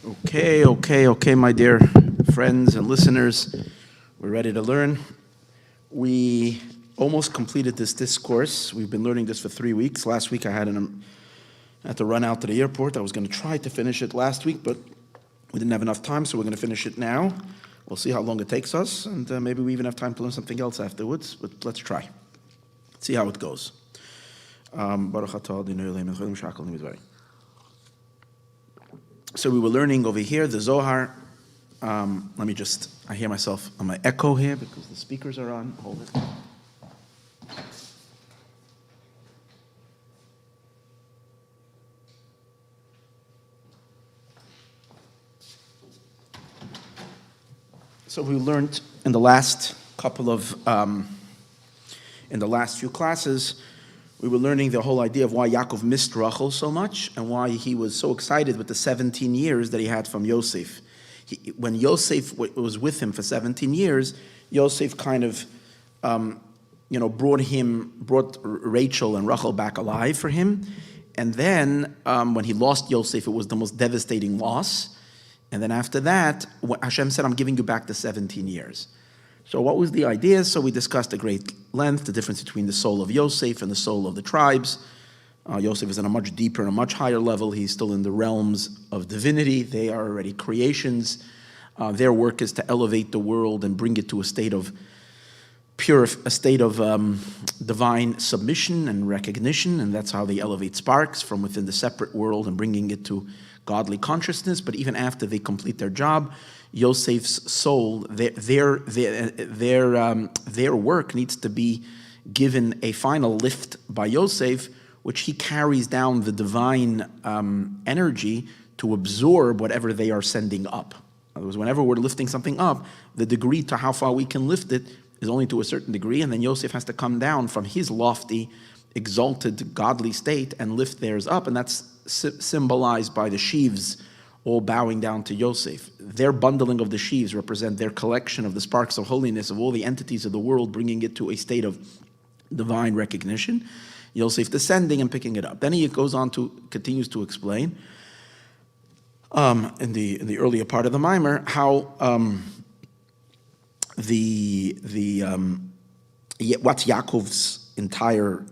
Okay, my dear friends and listeners. We're ready to learn. We almost completed this discourse. We've been learning this for 3 weeks. Last week I had to run out to the airport. I was going to try to finish it last week, but we didn't have enough time, so we're going to finish it now. We'll see how long it takes us, and maybe we even have time to learn something else afterwards, but let's try. See how it goes. So we were learning over here, the Zohar. I hear myself on my echo here because the speakers are on. Hold it. So we learned in the last few classes, we were learning the whole idea of why Yaakov missed Rachel so much and why he was so excited with the 17 years that he had from Yosef. When Yosef was with him for 17 years, Yosef kind of, brought Rachel and Rachel back alive for him. And then when he lost Yosef, it was the most devastating loss. And then after that, Hashem said, I'm giving you back the 17 years. So what was the idea? So we discussed at great length the difference between the soul of Yosef and the soul of the tribes. Yosef is on a much deeper and a much higher level. He's still in the realms of divinity. They are already creations. Their work is to elevate the world and bring it to a state of divine submission and recognition, and that's how they elevate sparks from within the separate world and bringing it to godly consciousness. But even after they complete their job, Yosef's soul, their work needs to be given a final lift by Yosef, which he carries down the divine energy to absorb whatever they are sending up. In other words, whenever we're lifting something up, the degree to how far we can lift it is only to a certain degree, and then Yosef has to come down from his lofty, exalted, godly state and lift theirs up, and that's symbolized by the sheaves all bowing down to Yosef. Their bundling of the sheaves represent their collection of the sparks of holiness of all the entities of the world, bringing it to a state of divine recognition. Yosef descending and picking it up. Then he continues to explain in the earlier part of the Mimer how what's Yaakov's entire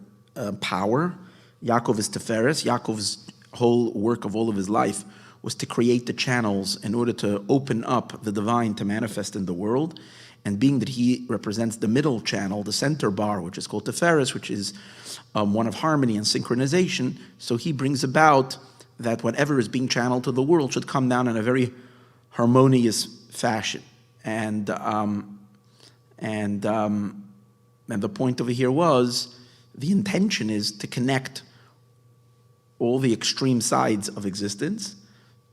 power. Yaakov is Tiferes. Yaakov's whole work of all of his life was to create the channels in order to open up the divine to manifest in the world. And being that he represents the middle channel, the center bar, which is called Tiferes, which is one of harmony and synchronization, so he brings about that whatever is being channeled to the world should come down in a very harmonious fashion. And the point over here was, the intention is to connect all the extreme sides of existence,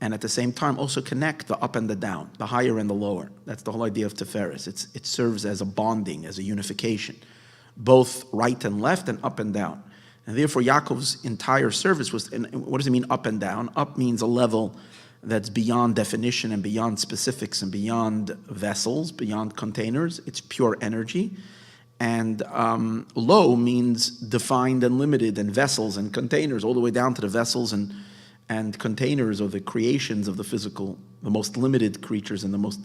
and at the same time also connect the up and the down, the higher and the lower. That's the whole idea of Tiferes. It serves as a bonding, as a unification, both right and left and up and down. And therefore Yaakov's entire service was, and what does it mean up and down? Up means a level that's beyond definition and beyond specifics and beyond vessels, beyond containers. It's pure energy. And low means defined and limited, and vessels and containers, all the way down to the vessels and containers or the creations of the physical, the most limited creatures and the most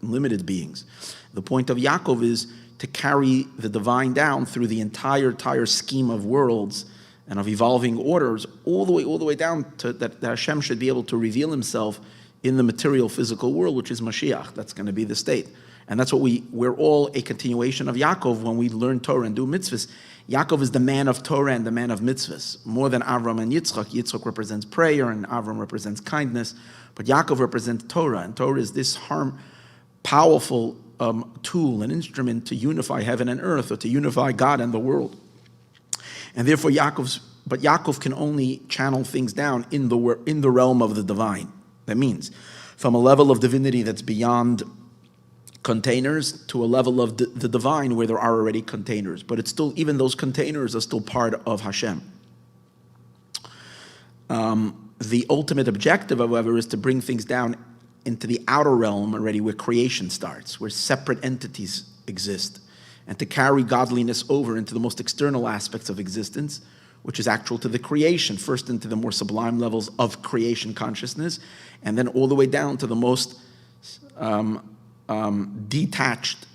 limited beings. The point of Yaakov is to carry the divine down through the entire scheme of worlds and of evolving orders, all the way down to that Hashem should be able to reveal himself in the material physical world, which is Mashiach. That's going to be the state. And that's what we're all a continuation of Yaakov when we learn Torah and do mitzvahs. Yaakov is the man of Torah and the man of mitzvahs, more than Avram and Yitzchak. Yitzchak represents prayer and Avram represents kindness, but Yaakov represents Torah, and Torah is this powerful tool, an instrument to unify heaven and earth, or to unify God and the world. And therefore Yaakov can only channel things down in the realm of the divine. That means from a level of divinity that's beyond containers to a level of the divine where there are already containers, but it's still, even those containers are still part of Hashem. The ultimate objective, however, is to bring things down into the outer realm already, where creation starts, where separate entities exist, and to carry godliness over into the most external aspects of existence, which is actual to the creation, first into the more sublime levels of creation consciousness, and then all the way down to the most detached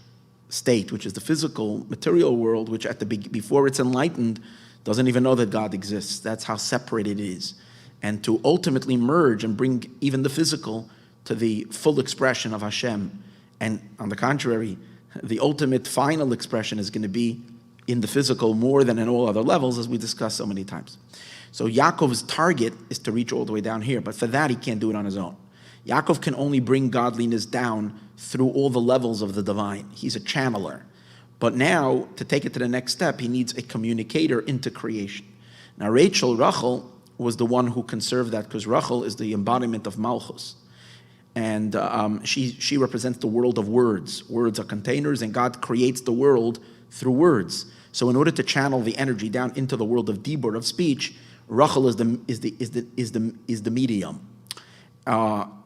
state, which is the physical, material world, which before it's enlightened, doesn't even know that God exists. That's how separate it is. And to ultimately merge and bring even the physical to the full expression of Hashem. And on the contrary, the ultimate final expression is going to be in the physical more than in all other levels, as we discussed so many times. So Yaakov's target is to reach all the way down here, but for that he can't do it on his own. Yaakov can only bring godliness down through all the levels of the divine. He's a channeler. But now, to take it to the next step, he needs a communicator into creation. Now Rachel was the one who conserved that, because Rachel is the embodiment of Malchus. And she represents the world of words. Words are containers, and God creates the world through words. So in order to channel the energy down into the world of dibur, of speech, Rachel is the medium.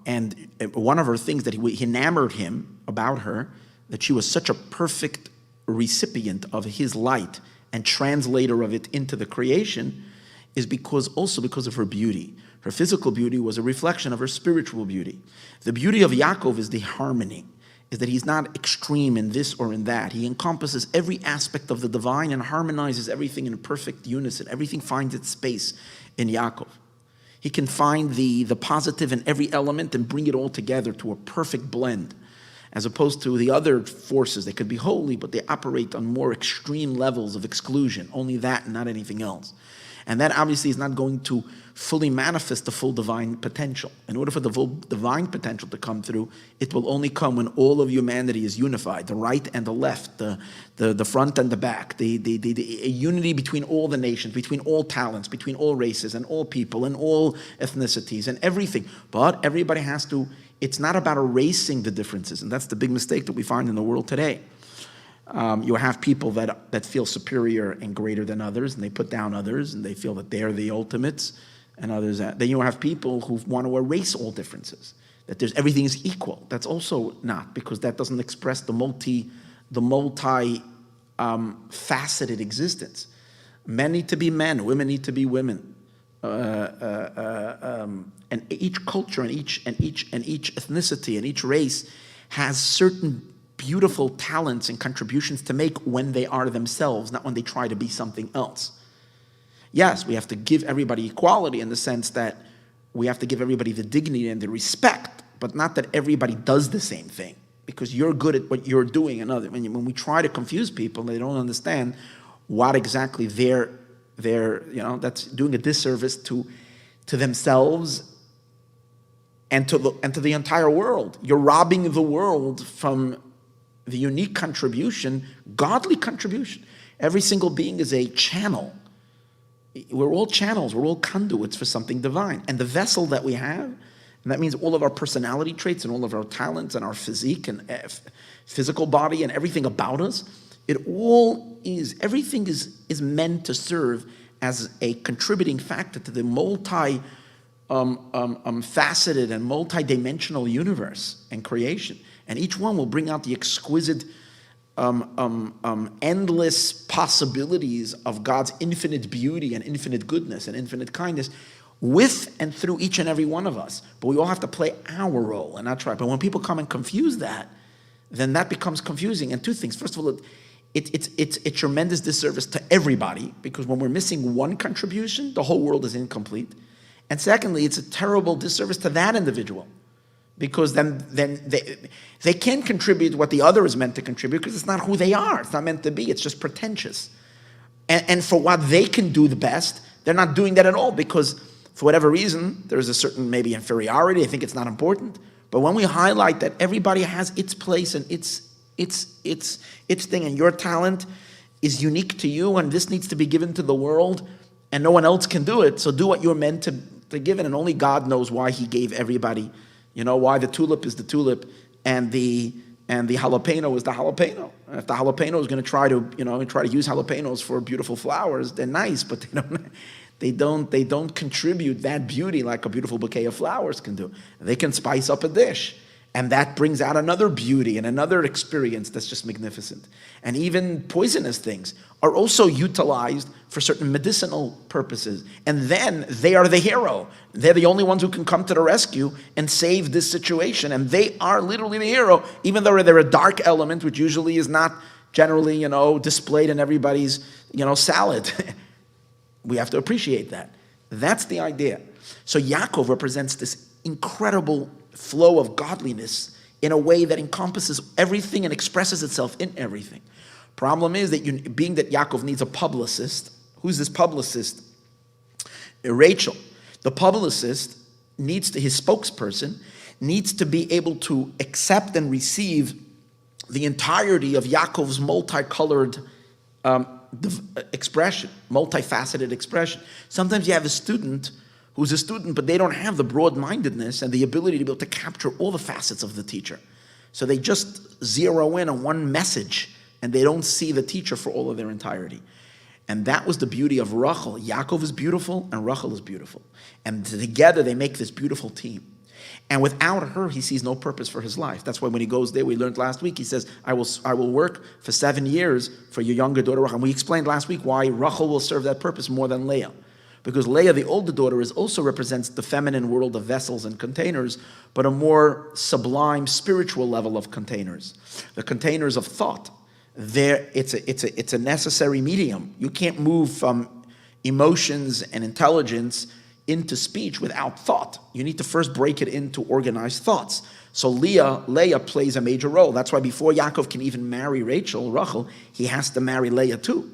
And one of her things that he enamored him about her, that she was such a perfect recipient of his light and translator of it into the creation, is because of her beauty. Her physical beauty was a reflection of her spiritual beauty. The beauty of Yaakov is the harmony, is that he's not extreme in this or in that. He encompasses every aspect of the divine and harmonizes everything in perfect unison. Everything finds its space in Yaakov. He can find the positive in every element and bring it all together to a perfect blend, as opposed to the other forces. They could be holy, but they operate on more extreme levels of exclusion, only that and not anything else. And that obviously is not going to fully manifest the full divine potential. In order for the full divine potential to come through, it will only come when all of humanity is unified, the right and the left, the front and the back, a unity between all the nations, between all talents, between all races and all people and all ethnicities and everything. But everybody has to, it's not about erasing the differences, and that's the big mistake that we find in the world today. You have people that feel superior and greater than others, and they put down others, and they feel that they're the ultimates, and others. Then you have people who want to erase all differences, that everything is equal. That's also not, because that doesn't express the faceted existence. Men need to be men, women need to be women, and each culture and each ethnicity and each race has certain beautiful talents and contributions to make when they are themselves, not when they try to be something else. Yes, we have to give everybody equality in the sense that we have to give everybody the dignity and the respect, but not that everybody does the same thing, because you're good at what you're doing. When we try to confuse people, they don't understand what exactly that's doing a disservice to themselves and to the entire world. You're robbing the world from the unique contribution, godly contribution. Every single being is a channel. We're all channels, we're all conduits for something divine. And the vessel that we have, and that means all of our personality traits and all of our talents and our physique and physical body and everything about us, everything is meant to serve as a contributing factor to the faceted and multi-dimensional universe and creation. And each one will bring out the exquisite, endless possibilities of God's infinite beauty and infinite goodness and infinite kindness with and through each and every one of us. But we all have to play our role and not try. But when people come and confuse that, then that becomes confusing. And two things. First of all, it's a tremendous disservice to everybody, because when we're missing one contribution, the whole world is incomplete. And secondly, it's a terrible disservice to that individual, because then they can't contribute what the other is meant to contribute, because it's not who they are. It's not meant to be. It's just pretentious. And for what they can do the best, they're not doing that at all, because for whatever reason, there's a certain maybe inferiority. I think it's not important. But when we highlight that everybody has its place and its thing, and your talent is unique to you, and this needs to be given to the world, and no one else can do it, so do what you're meant to give it. And only God knows why he gave everybody, why the tulip is the tulip and the jalapeno is the jalapeno. If the jalapeno is going to try to use jalapenos for beautiful flowers, they're nice, but they don't contribute that beauty like a beautiful bouquet of flowers can do. They can spice up a dish, And that brings out another beauty and another experience that's just magnificent. And even poisonous things are also utilized for certain medicinal purposes. And then they are the hero. They're the only ones who can come to the rescue and save this situation. And they are literally the hero, even though they're a dark element, which usually is not generally, displayed in everybody's, salad. We have to appreciate that. That's the idea. So Yaakov represents this incredible flow of godliness in a way that encompasses everything and expresses itself in everything. Problem is that being that Yaakov needs a publicist. Who's this publicist? Rachel. The publicist his spokesperson needs to be able to accept and receive the entirety of Yaakov's multicolored expression, multifaceted expression. Sometimes you have a student who's a student, but they don't have the broad-mindedness and the ability to be able to capture all the facets of the teacher. So they just zero in on one message, and they don't see the teacher for all of their entirety. And that was the beauty of Rachel. Yaakov is beautiful, and Rachel is beautiful. And together they make this beautiful team. And without her, he sees no purpose for his life. That's why when he goes there, we learned last week, he says, I will work for 7 years for your younger daughter Rachel. And we explained last week why Rachel will serve that purpose more than Leah. Because Leah, the older daughter, also represents the feminine world of vessels and containers, but a more sublime spiritual level of containers. The containers of thought. It's a necessary medium. You can't move from emotions and intelligence into speech without thought. You need to first break it into organized thoughts. So Leah plays a major role. That's why before Yaakov can even marry Rachel, he has to marry Leah too.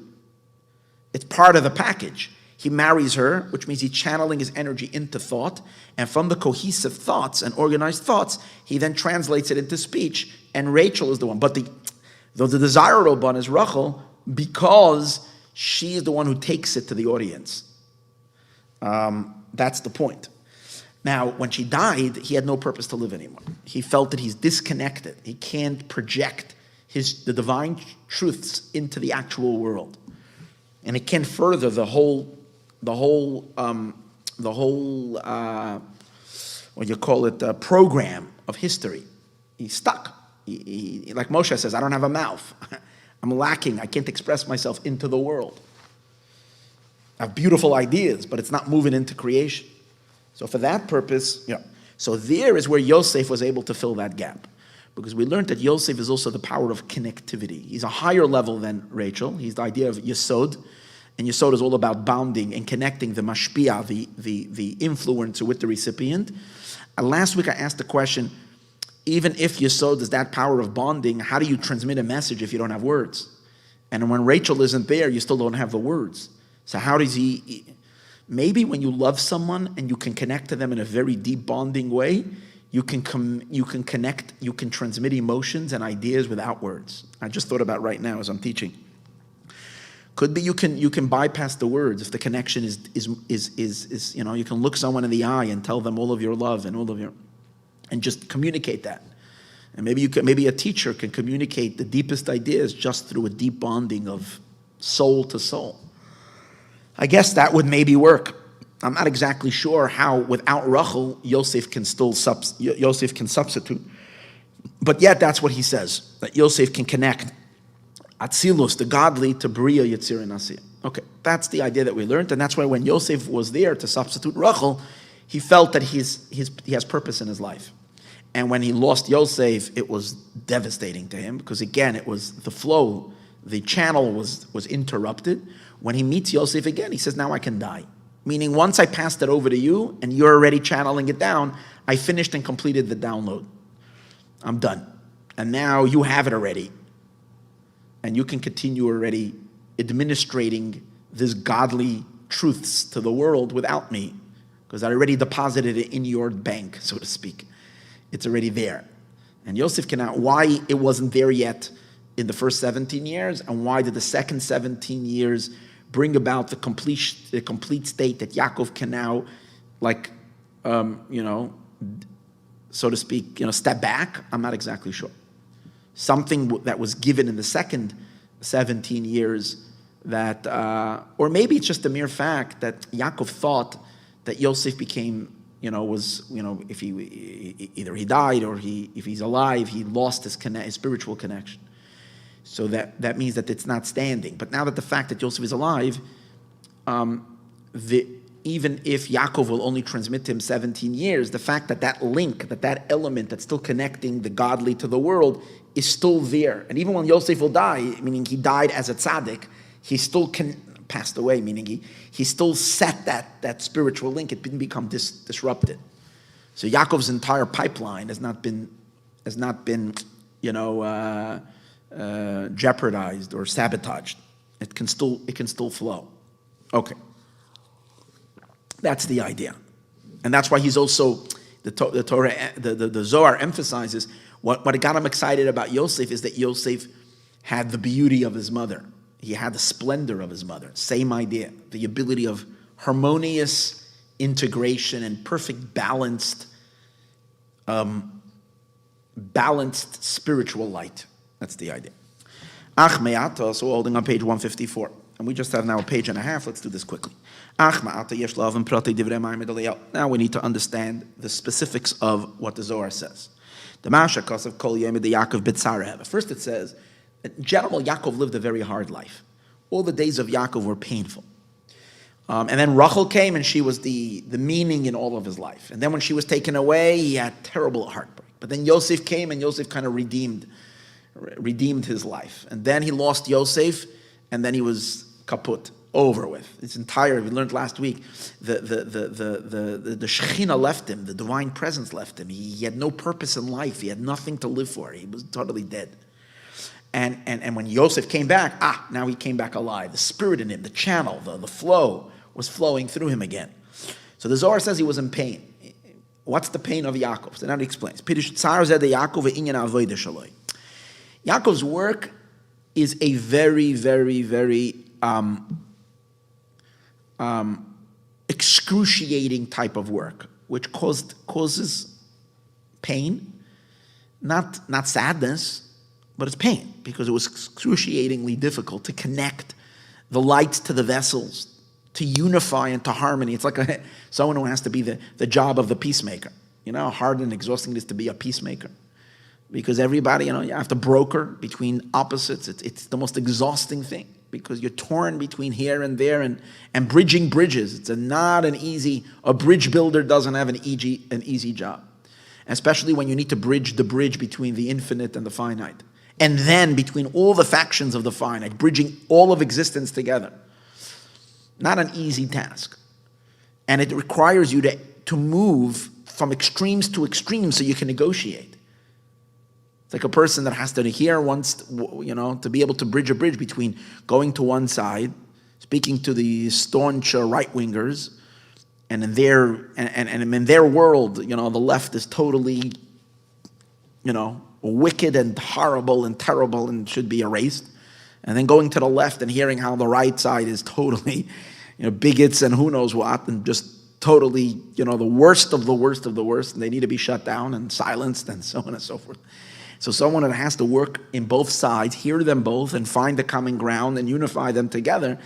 It's part of the package. He marries her, which means he's channeling his energy into thought, and from the cohesive thoughts and organized thoughts, he then translates it into speech, and Rachel is the one. But the desirable one is Rachel, because she is the one who takes it to the audience. That's the point. Now, when she died, he had no purpose to live anymore. He felt that he's disconnected. He can't project the divine truths into the actual world. And it can further the whole program of history. He's stuck. He, like Moshe says, I don't have a mouth. I'm lacking. I can't express myself into the world. I have beautiful ideas, but it's not moving into creation. So for that purpose, so there is where Yosef was able to fill that gap. Because we learned that Yosef is also the power of connectivity. He's a higher level than Rachel. He's the idea of Yesod. And Yesod is all about bounding and connecting the mashpia, the influencer with the recipient. And last week I asked the question, even if Yesod is that power of bonding, how do you transmit a message if you don't have words? And when Rachel isn't there, you still don't have the words. So how does he... Maybe when you love someone and you can connect to them in a very deep bonding way, you can connect, you can transmit emotions and ideas without words. I just thought about right now as I'm teaching. Could be you can bypass the words if the connection is you can look someone in the eye and tell them all of your love and just communicate that. And maybe a teacher can communicate the deepest ideas just through a deep bonding of soul to soul. I guess that would maybe work. I'm not exactly sure how without Rachel Yosef can substitute. But yet that's what he says, that Yosef can connect Atzilus, the godly, to Bria, Yetzir, and Asiyah. Okay, that's the idea that we learned, and that's why when Yosef was there to substitute Rachel, he felt that he has purpose in his life. And when he lost Yosef, it was devastating to him, because again, it was the flow, the channel was interrupted. When he meets Yosef again, he says, now I can die. Meaning once I passed it over to you, and you're already channeling it down, I finished and completed the download. I'm done. And now you have it already. And you can continue already administrating these godly truths to the world without me, because I already deposited it in your bank, so to speak. It's already there. And Yosef cannot, why it wasn't there yet in the first 17 years, and why did the second 17 years bring about the complete state that Yaakov can now, so to speak, step back? I'm not exactly sure. Something that was given in the second 17 years that, or maybe it's just the mere fact that Yaakov thought that Yosef became was, if either he died or if he's alive, he lost his spiritual connection. So that means that it's not standing. But now that the fact that Yosef is alive, even if Yaakov will only transmit to him 17 years, the fact that link, that element that's still connecting the godly to the world is still there. And even when Yosef will die, meaning he died as a tzaddik, he still passed away, meaning he still set that spiritual link. It didn't become disrupted. So Yaakov's entire pipeline has not been jeopardized or sabotaged. It can still flow. Okay. That's the idea. And that's why he's also, the Torah, the Zohar emphasizes, what got him excited about Yosef is that Yosef had the beauty of his mother. He had the splendor of his mother. Same idea. The ability of harmonious integration and perfect balanced spiritual light. That's the idea. Ach me'ata, so we're holding on page 154. And we just have now a page and a half. Let's do this quickly. Now we need to understand the specifics of what the Zohar says. First it says, in general, Yaakov lived a very hard life. All the days of Yaakov were painful. And then Rachel came, and she was the meaning in all of his life. And then when she was taken away, he had terrible heartbreak. But then Yosef came, and Yosef kind of redeemed his life. And then he lost Yosef, and then he was kaput, over with. It's entire. We learned last week the Shekhinah left him. The divine presence left him. He had no purpose in life. He had nothing to live for. He was totally dead. And when Yosef came back, now he came back alive. The spirit in him, the channel, the flow was flowing through him again. So the Zohar says he was in pain. What's the pain of Yaakov? So now he explains. Yaakov's work is a very, very, very excruciating type of work, which causes pain, not sadness, but it's pain, because it was excruciatingly difficult to connect the lights to the vessels, to unify and to harmony. It's like someone who has to be the job of the peacemaker. You know how hard and exhausting it is to be a peacemaker? Because everybody, you have to broker between opposites. It's the most exhausting thing, because you're torn between here and there and bridging bridges. It's not an easy, a bridge builder doesn't have an easy job. Especially when you need to bridge the bridge between the infinite and the finite. And then between all the factions of the finite, bridging all of existence together. Not an easy task. And it requires you to move from extremes to extremes so you can negotiate. It's like a person that has to hear once, to be able to bridge a bridge between going to one side, speaking to the staunch right-wingers, and in their world, the left is totally, wicked and horrible and terrible and should be erased. And then going to the left and hearing how the right side is totally, bigots and who knows what, and just totally, the worst of the worst of the worst, and they need to be shut down and silenced and so on and so forth. So someone that has to work in both sides, hear them both, and find the common ground and unify them together.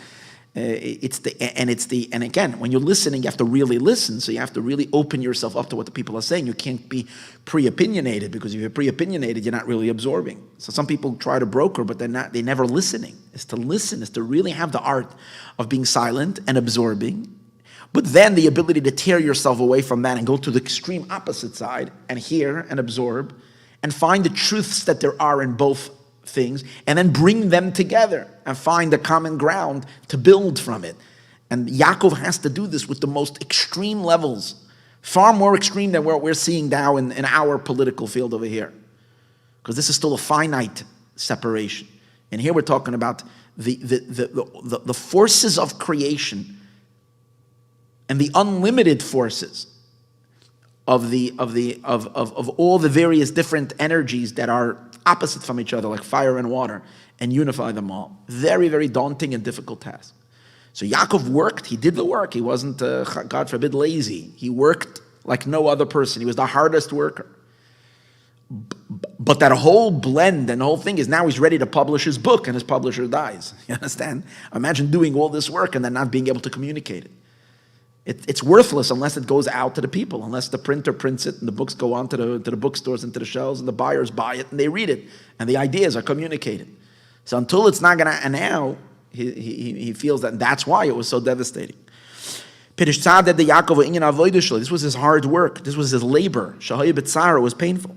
And again, when you're listening, you have to really listen. So you have to really open yourself up to what the people are saying. You can't be pre-opinionated, because if you're pre-opinionated, you're not really absorbing. So some people try to broker, but they're never listening. Is to listen, is to really have the art of being silent and absorbing. But then the ability to tear yourself away from that and go to the extreme opposite side and hear and absorb and find the truths that there are in both things, and then bring them together and find a common ground to build from it. And Yaakov has to do this with the most extreme levels, far more extreme than what we're seeing now in our political field over here. Because this is still a finite separation. And here we're talking about the forces of creation and the unlimited forces of all the various different energies that are opposite from each other, like fire and water, and unify them all. Very, very daunting and difficult task. So Yaakov worked. He did the work. He wasn't, God forbid, lazy. He worked like no other person. He was the hardest worker. But that whole blend and the whole thing is now he's ready to publish his book, and his publisher dies. You understand? Imagine doing all this work and then not being able to communicate it. It's worthless unless it goes out to the people, unless the printer prints it and the books go on to the bookstores and to the shelves and the buyers buy it and they read it and the ideas are communicated. So until it's not going to, and now he feels that that's why it was so devastating. This was his hard work. This was his labor. It was painful.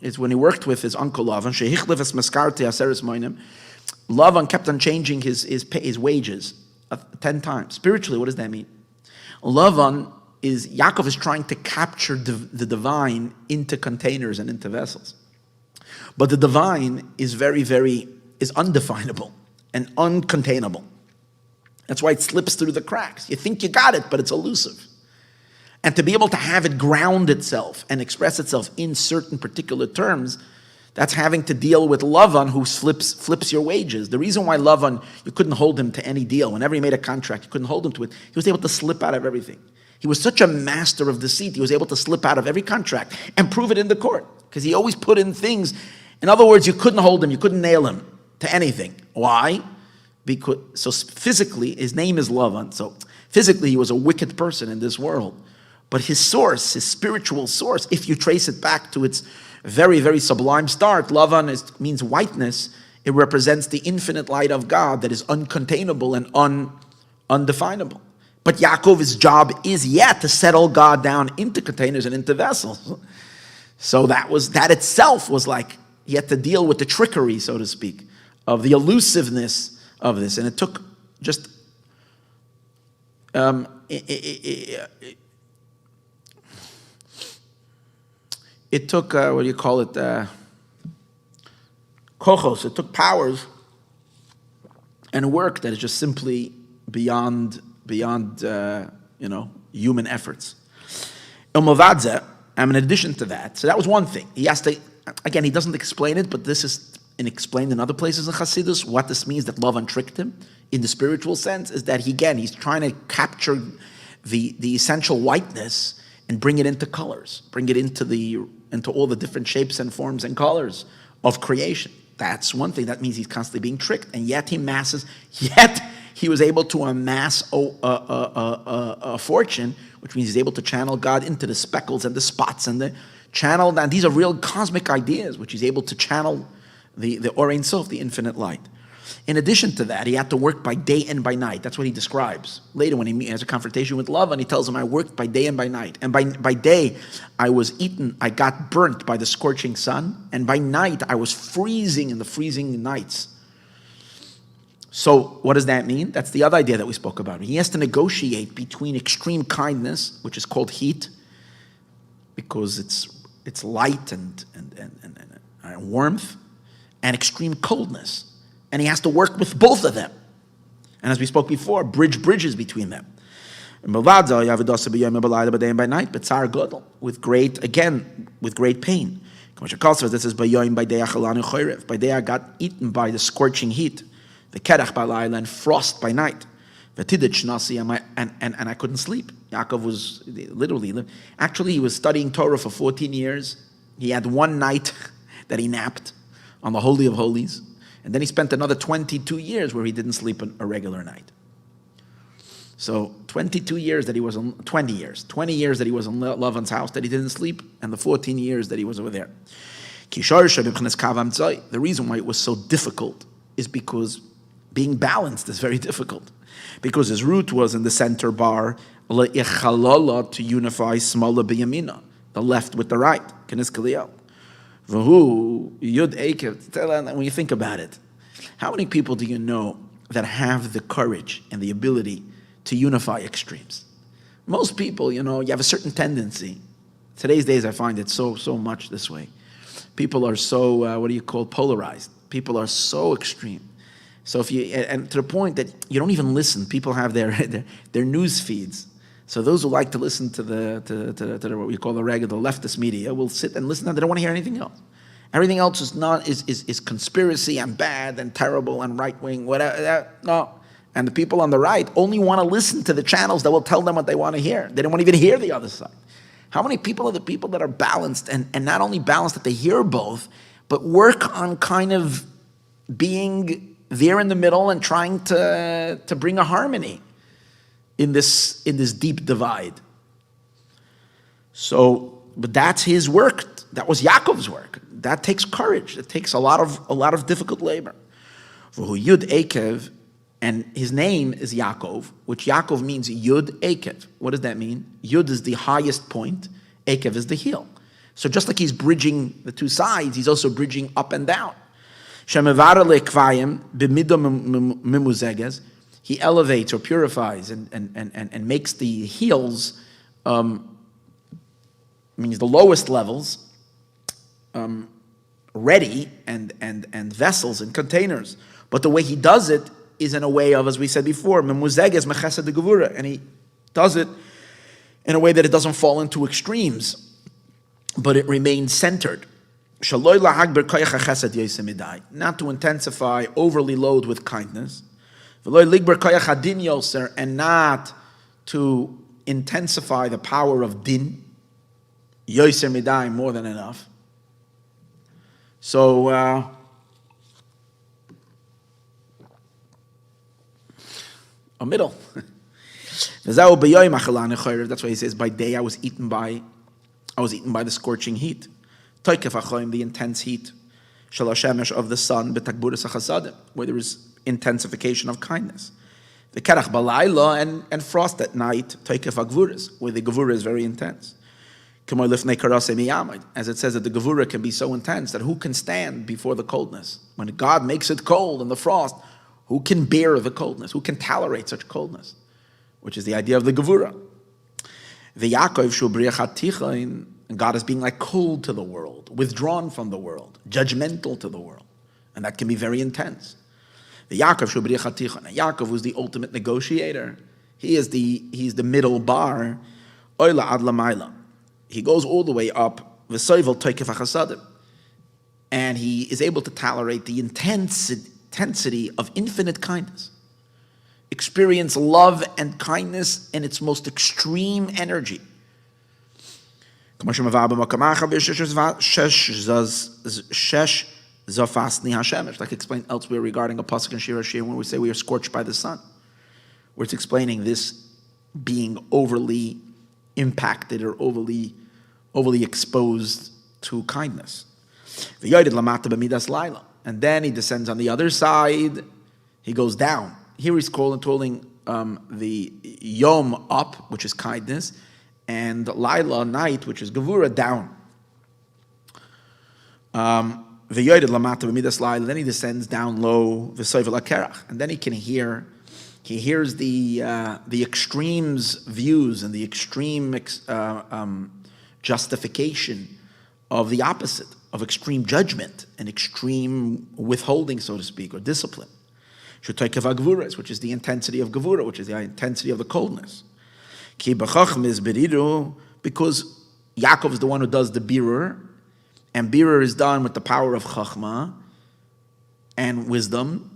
It's when he worked with his uncle Lavan. Lavan kept on changing his wages 10 times. Spiritually, what does that mean? Yaakov is trying to capture the divine into containers and into vessels. But the divine is is undefinable and uncontainable. That's why it slips through the cracks. You think you got it, but it's elusive. And to be able to have it ground itself and express itself in certain particular terms, that's having to deal with Lavan, who flips your wages. The reason why Lavan, you couldn't hold him to any deal. Whenever he made a contract, you couldn't hold him to it. He was able to slip out of everything. He was such a master of deceit. He was able to slip out of every contract and prove it in the court. Because he always put in things. In other words, you couldn't hold him. You couldn't nail him to anything. Why? So physically, his name is Lavan. So physically, he was a wicked person in this world. But his source, his spiritual source, if you trace it back to its very, very sublime start, Lavan means whiteness. It represents the infinite light of God that is uncontainable and undefinable. But Yaakov's job is yet to settle God down into containers and into vessels. So that itself was like he had to deal with the trickery, so to speak, of the elusiveness of this. And it took just it took, kochos, it took powers and work that is just simply beyond human efforts. And in addition to that, so that was one thing. He has to, again, he doesn't explain it, but this is explained in other places in Chassidus. What this means that Lavan tricked him in the spiritual sense is that he's trying to capture the essential whiteness and bring it into colors, bring it into all the different shapes and forms and colors of creation. That's one thing. That means he's constantly being tricked, and yet he was able to amass a fortune, which means he's able to channel God into the speckles and the spots and the channel. And these are real cosmic ideas, which he's able to channel the Or Ein Sof, the infinite light. In addition to that, he had to work by day and by night. That's what he describes. Later, when he has a confrontation with Lavan, he tells him, I worked by day and by night. And by day, I got burnt by the scorching sun. And by night, I was freezing in the freezing nights. So what does that mean? That's the other idea that we spoke about. He has to negotiate between extreme kindness, which is called heat, because it's light and warmth, and extreme coldness. And he has to work with both of them. And as we spoke before, bridges between them. By night, but tsar gadol, with great pain. This is by day I got eaten by the scorching heat, the kerach balayla, and frost by night. And I couldn't sleep. Yaakov was he was studying Torah for 14 years. He had one night that he napped on the Holy of Holies. And then he spent another 22 years where he didn't sleep a regular night. So 20 years that he was in Lavan's house that he didn't sleep, and the 14 years that he was over there. The reason why it was so difficult is because being balanced is very difficult. Because his root was in the center bar, to unify smala b'yamina, the left with the right. When you think about it, how many people do you know that have the courage and the ability to unify extremes? Most people, you have a certain tendency. Today's days, I find it so much this way. People are so, polarized. People are so extreme. So and to the point that you don't even listen. People have their news feeds. So those who like to listen to the what we call the leftist media will sit and listen, and they don't want to hear anything else. Everything else is conspiracy and bad and terrible and right wing, whatever. No. And the people on the right only want to listen to the channels that will tell them what they want to hear. They don't want to even hear the other side. How many people are the people that are balanced and not only balanced that they hear both, but work on kind of being there in the middle and trying to bring a harmony? in this deep divide. So, but that's his work. That was Yaakov's work. That takes courage. It takes a lot of difficult labor. Yud Ekev, and his name is Yaakov, which Yaakov means Yud Ekev. What does that mean? Yud is the highest point. Ekev is the heel. So just like he's bridging the two sides, he's also bridging up and down. He elevates or purifies and makes the heels, means the lowest levels, ready and vessels and containers. But the way he does it is in a way of, as we said before, memuzeges mechesed de gevura, and he does it in a way that it doesn't fall into extremes, but it remains centered. Not to intensify, overly load with kindness, and not to intensify the power of din, yoser midai, more than enough. So, a middle. That's why he says, by day I was eaten by the scorching heat. The intense heat of the sun, where there is intensification of kindness. The kerach balayla and frost at night, where the gevura is very intense. As it says that the gevura can be so intense that who can stand before the coldness? When God makes it cold and the frost, who can bear the coldness? Who can tolerate such coldness? Which is the idea of the gevura. The Yaakov and God is being like cold to the world, withdrawn from the world, judgmental to the world. And that can be very intense. The Yaakov was the ultimate negotiator. He's the middle bar. He goes all the way up, and he is able to tolerate the intensity of infinite kindness. Experience love and kindness in its most extreme energy. Like explained elsewhere regarding a pasuk in Shir Hashir when we say we are scorched by the sun, where it's explaining this being overly impacted or overly exposed to kindness. And then he descends on the other side. He goes down. Here he's calling the Yom up, which is kindness, and Laila, night, which is Gevura, down. Then he descends down low, and then he hears the extremes views and the extreme justification of the opposite, of extreme judgment and extreme withholding, so to speak, or discipline. Which is the intensity of Gevura, which is the intensity of the coldness. Because Yaakov is the one who does the Biurei, and Biurei is done with the power of Chachma and wisdom,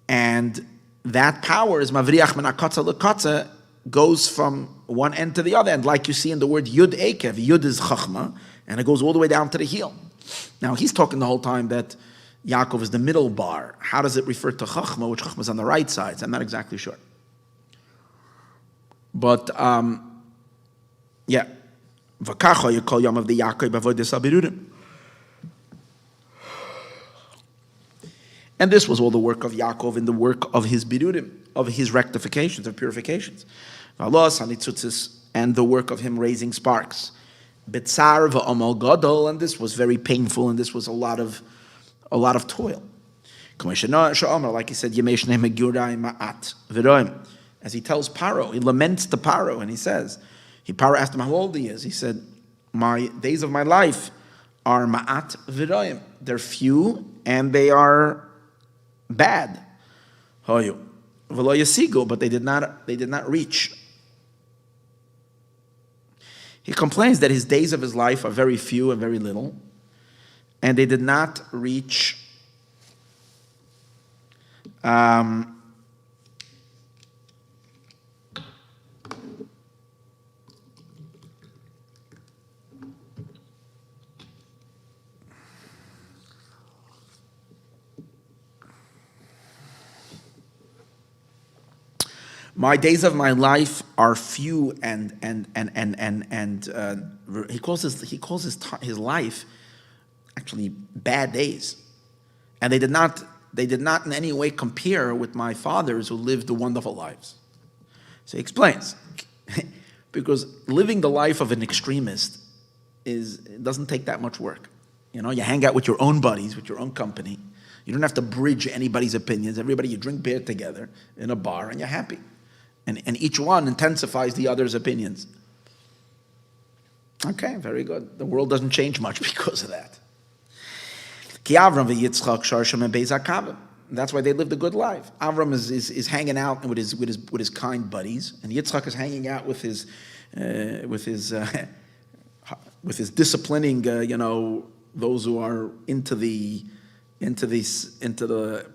and that power is Mavriach min hakatza lekatza, goes from one end to the other, and like you see in the word Yud Ekev, Yud is Chachma, and it goes all the way down to the heel. Now he's talking the whole time that Yaakov is the middle bar. How does it refer to Chachma, which Chachma is on the right side? So I'm not exactly sure. But, yeah. V'kacha yekol yom of the Yaakov avodas habirurim. And this was all the work of Yaakov in the work of his birurim, of his rectifications, of purifications. V'alos hanitzutzis, and the work of him raising sparks. B'tzar v'amal gadol, and this was very painful, and this was a lot of toil. Like he said, as he tells Paro, he laments to Paro, and he says, Paro asked him how old he is. He said, my days of my life are ma'at v'roim. They're few and they are bad. But they did not reach. He complains that his days of his life are very few and very little, and they did not reach My days of my life are few, and he calls his life actually bad days, and they did not in any way compare with my fathers who lived the wonderful lives. So he explains, because living the life of an extremist it doesn't take that much work. You hang out with your own buddies, with your own company. You don't have to bridge anybody's opinions. You drink beer together in a bar, and you're happy. And each one intensifies the other's opinions. Okay, very good. The world doesn't change much because of that. That's why they lived a good life. Avram is hanging out with his kind buddies, and Yitzchak is hanging out with his disciplining, those who are into the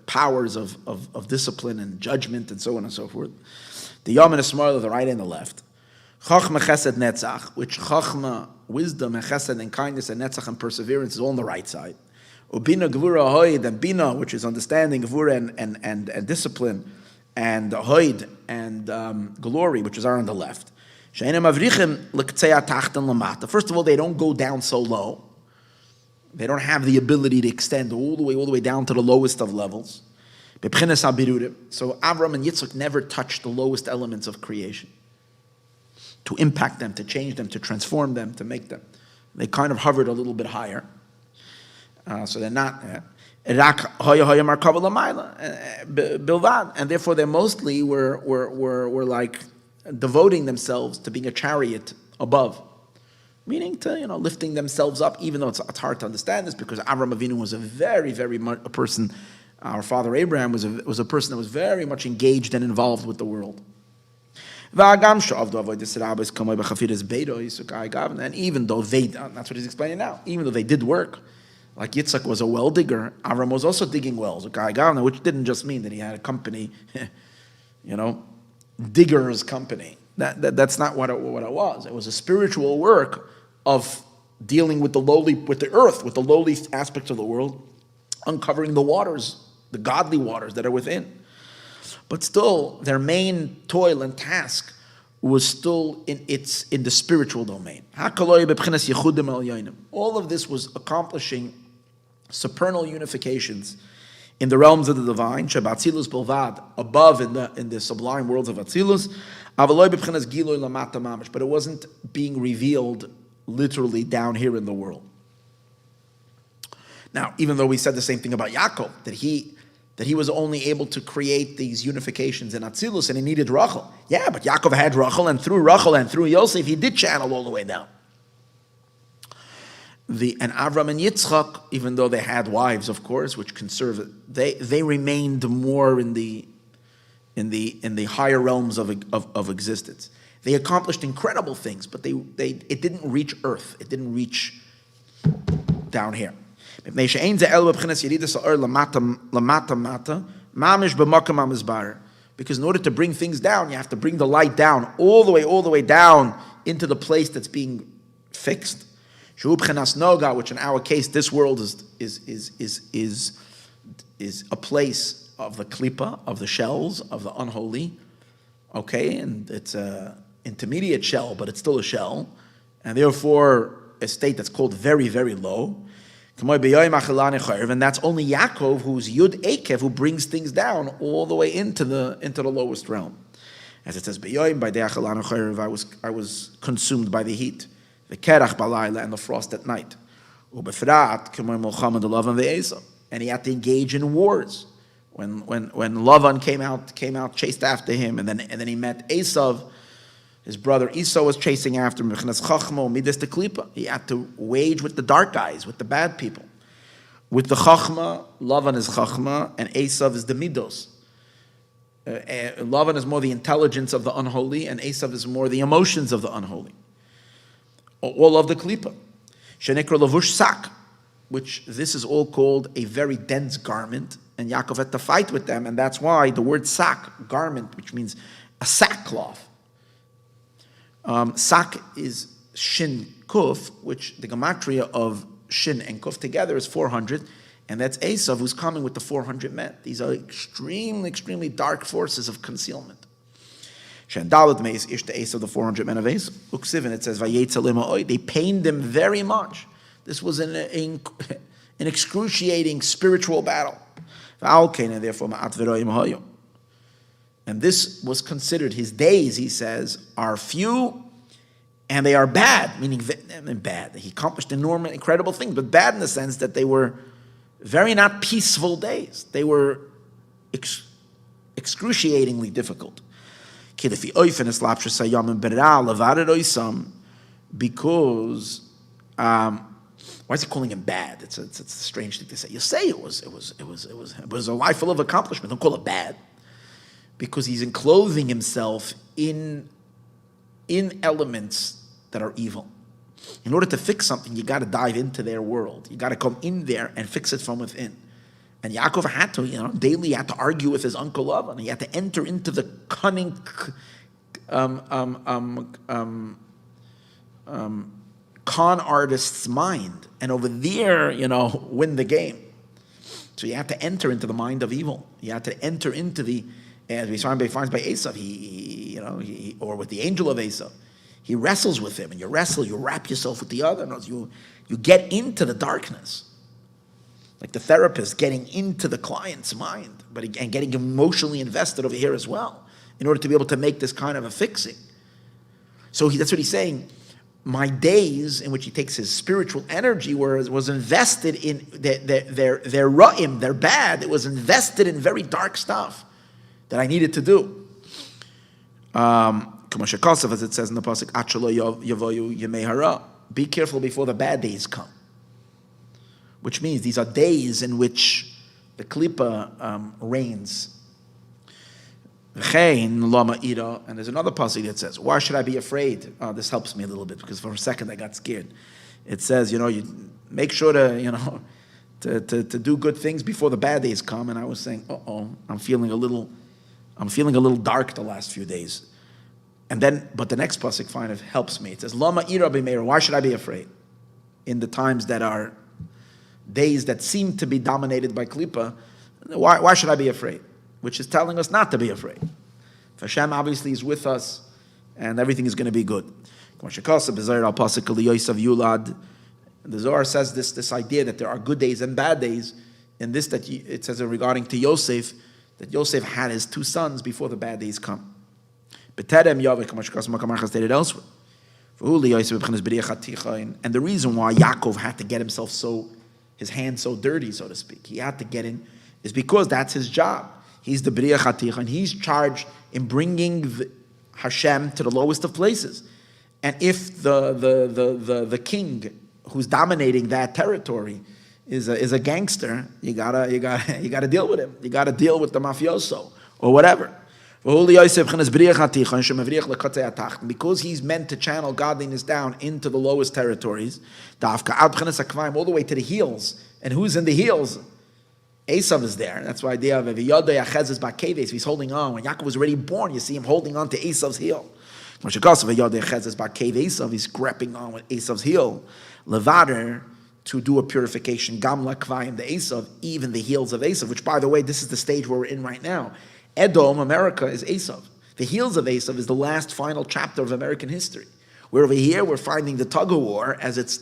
powers of discipline and judgment and so on and so forth. The Yom and the Shmuel are the right and the left. Chachma, Chesed, Netzach, which Chachma, wisdom, and Chesed, and kindness, and Netzach, and perseverance is all on the right side. Ubina, Gevura, Hoid, and Bina, which is understanding, Gevura, and discipline, and Hoid, and glory, which is on the left. First of all, they don't go down so low. They don't have the ability to extend all the way down to the lowest of levels. So Avram and Yitzchak never touched the lowest elements of creation to impact them, to change them, to transform them, to make them. They kind of hovered a little bit higher. So they're not. And therefore they mostly were like devoting themselves to being a chariot above. Meaning to, lifting themselves up, even though it's hard to understand this, because Avraham Avinu was a very, very much a person. Our father Abraham was a person that was very much engaged and involved with the world. And even though that's what he's explaining now, even though they did work, like Yitzchak was a well digger, Avraham was also digging wells, which didn't just mean that he had a company, digger's company. That's not what it was. It was a spiritual work of dealing with the earth, with the lowly aspects of the world, uncovering the waters, the godly waters that are within. But still, their main toil and task was still in the spiritual domain. All of this was accomplishing supernal unifications in the realms of the divine, Shabatzilus Bilvad, above in the sublime worlds of Atzilus, but it wasn't being revealed literally down here in the world. Now, even though we said the same thing about Yaakov, that he was only able to create these unifications in Atzilus and he needed Rachel. Yeah, but Yaakov had Rachel, and through Rachel and through Yosef, he did channel all the way down. And Avram and Yitzchak, even though they had wives, of course, which they remained more in the higher realms of existence. They accomplished incredible things, but it didn't reach earth. It didn't reach down here. Because in order to bring things down, you have to bring the light down all the way down into the place that's being fixed. Which in our case, this world is a place of the klipa, of the shells, of the unholy. Okay, and it's an intermediate shell, but it's still a shell, and therefore a state that's called very, very low. And that's only Yaakov, who's Yud Ekev, who brings things down all the way into the lowest realm. As it says, I was consumed by the heat, the kerach balayla, and the frost at night. And he had to engage in wars. When Lavan came out, chased after him, and then he met Esav. His brother Esau was chasing after him. He had to wage with the dark guys, with the bad people. With the Chachma, Lavan is Chachma, and Esav is the Midos. Lavan is more the intelligence of the unholy, and Esav is more the emotions of the unholy. All of the Klipa. Shenekra Lavush Sak, which this is all called a very dense garment, and Yaakov had to fight with them, and that's why the word sak, garment, which means a sackcloth. Sak is shin kuf, which the gematria of shin and kuf together is 400, and that's Esav who's coming with the 400 men. These are extremely, extremely dark forces of concealment. Shandalit meis ish the Esav, the 400 men of Esav. Uksivin, it says, Vayechi lima'oi. They pained him very much. This was an excruciating spiritual battle. And therefore, and this was considered, his days, he says, are few and they are bad, meaning bad. He accomplished enormous, incredible things, but bad in the sense that they were very not peaceful days. They were excruciatingly difficult. Because, why is he calling him bad? It's a strange thing to say. You say it was a life full of accomplishment. Don't call it bad. Because he's enclothing himself in elements that are evil. In order to fix something, you got to dive into their world. You got to come in there and fix it from within. And Yaakov had to, daily he had to argue with his uncle Lavan. He had to enter into the cunning, con artist's mind, and over there, win the game. So you have to enter into the mind of evil. You have to enter into as we finds by Esav, he or with the angel of Esav, he wrestles with him, and you wrap yourself with the other. You get into the darkness, like the therapist getting into the client's mind, and getting emotionally invested over here as well, in order to be able to make this kind of a fixing. So that's what he's saying. My days, in which he takes his spiritual energy, was invested in their ra'im, their bad. It was invested in very dark stuff that I needed to do. As it says in the pasuk, be careful before the bad days come. Which means these are days in which the klipa reigns. And there's another pasuk that says, why should I be afraid? This helps me a little bit, because for a second I got scared. It says, you make sure to do good things before the bad days come. And I was saying, I'm feeling a little dark the last few days. But the next pasuk kind of helps me. It says, Lama ira b'meir. Why should I be afraid? In the times that are days that seem to be dominated by klipa, why should I be afraid? Which is telling us not to be afraid. Hashem obviously is with us, and everything is going to be good. The Zohar says this idea that there are good days and bad days. In this, that it says regarding to Yosef, that Yosef had his two sons before the bad days come. And the reason why Yaakov had to get his hands so dirty, so to speak, he had to get in, is because that's his job. He's the B'riyah Chaticha, and he's charged in bringing Hashem to the lowest of places. And if the king who's dominating that territory is a gangster, you gotta deal with him. You gotta deal with the mafioso or whatever. Because he's meant to channel godliness down into the lowest territories, all the way to the heels. And who's in the heels? Esav is there. That's why idea of he's holding on. When Yaakov was already born, you see him holding on to Esav's heel. He's grabbing on with Esav's heel. Levader, to do a purification. Gamla kvayim, the Esav, even the heels of Esav, which, by the way, this is the stage where we're in right now. Edom, America, is Esav. The heels of Esav is the last final chapter of American history. Where over here we're finding the tug of war as it's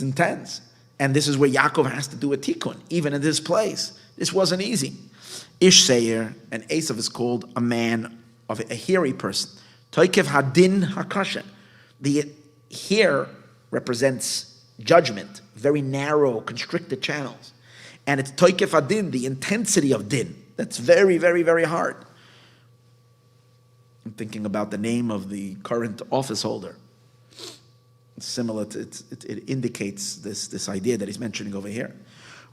intense. And this is where Yaakov has to do a tikkun, even in this place. This wasn't easy. Ish Seir, and Esav is called a man of a hairy person. Toikev hadin hakasha. The hair represents judgment, very narrow, constricted channels. And it's toikef adin, the intensity of din. That's very, very, very hard. I'm thinking about the name of the current office holder. It's similar to, it indicates this idea that he's mentioning over here.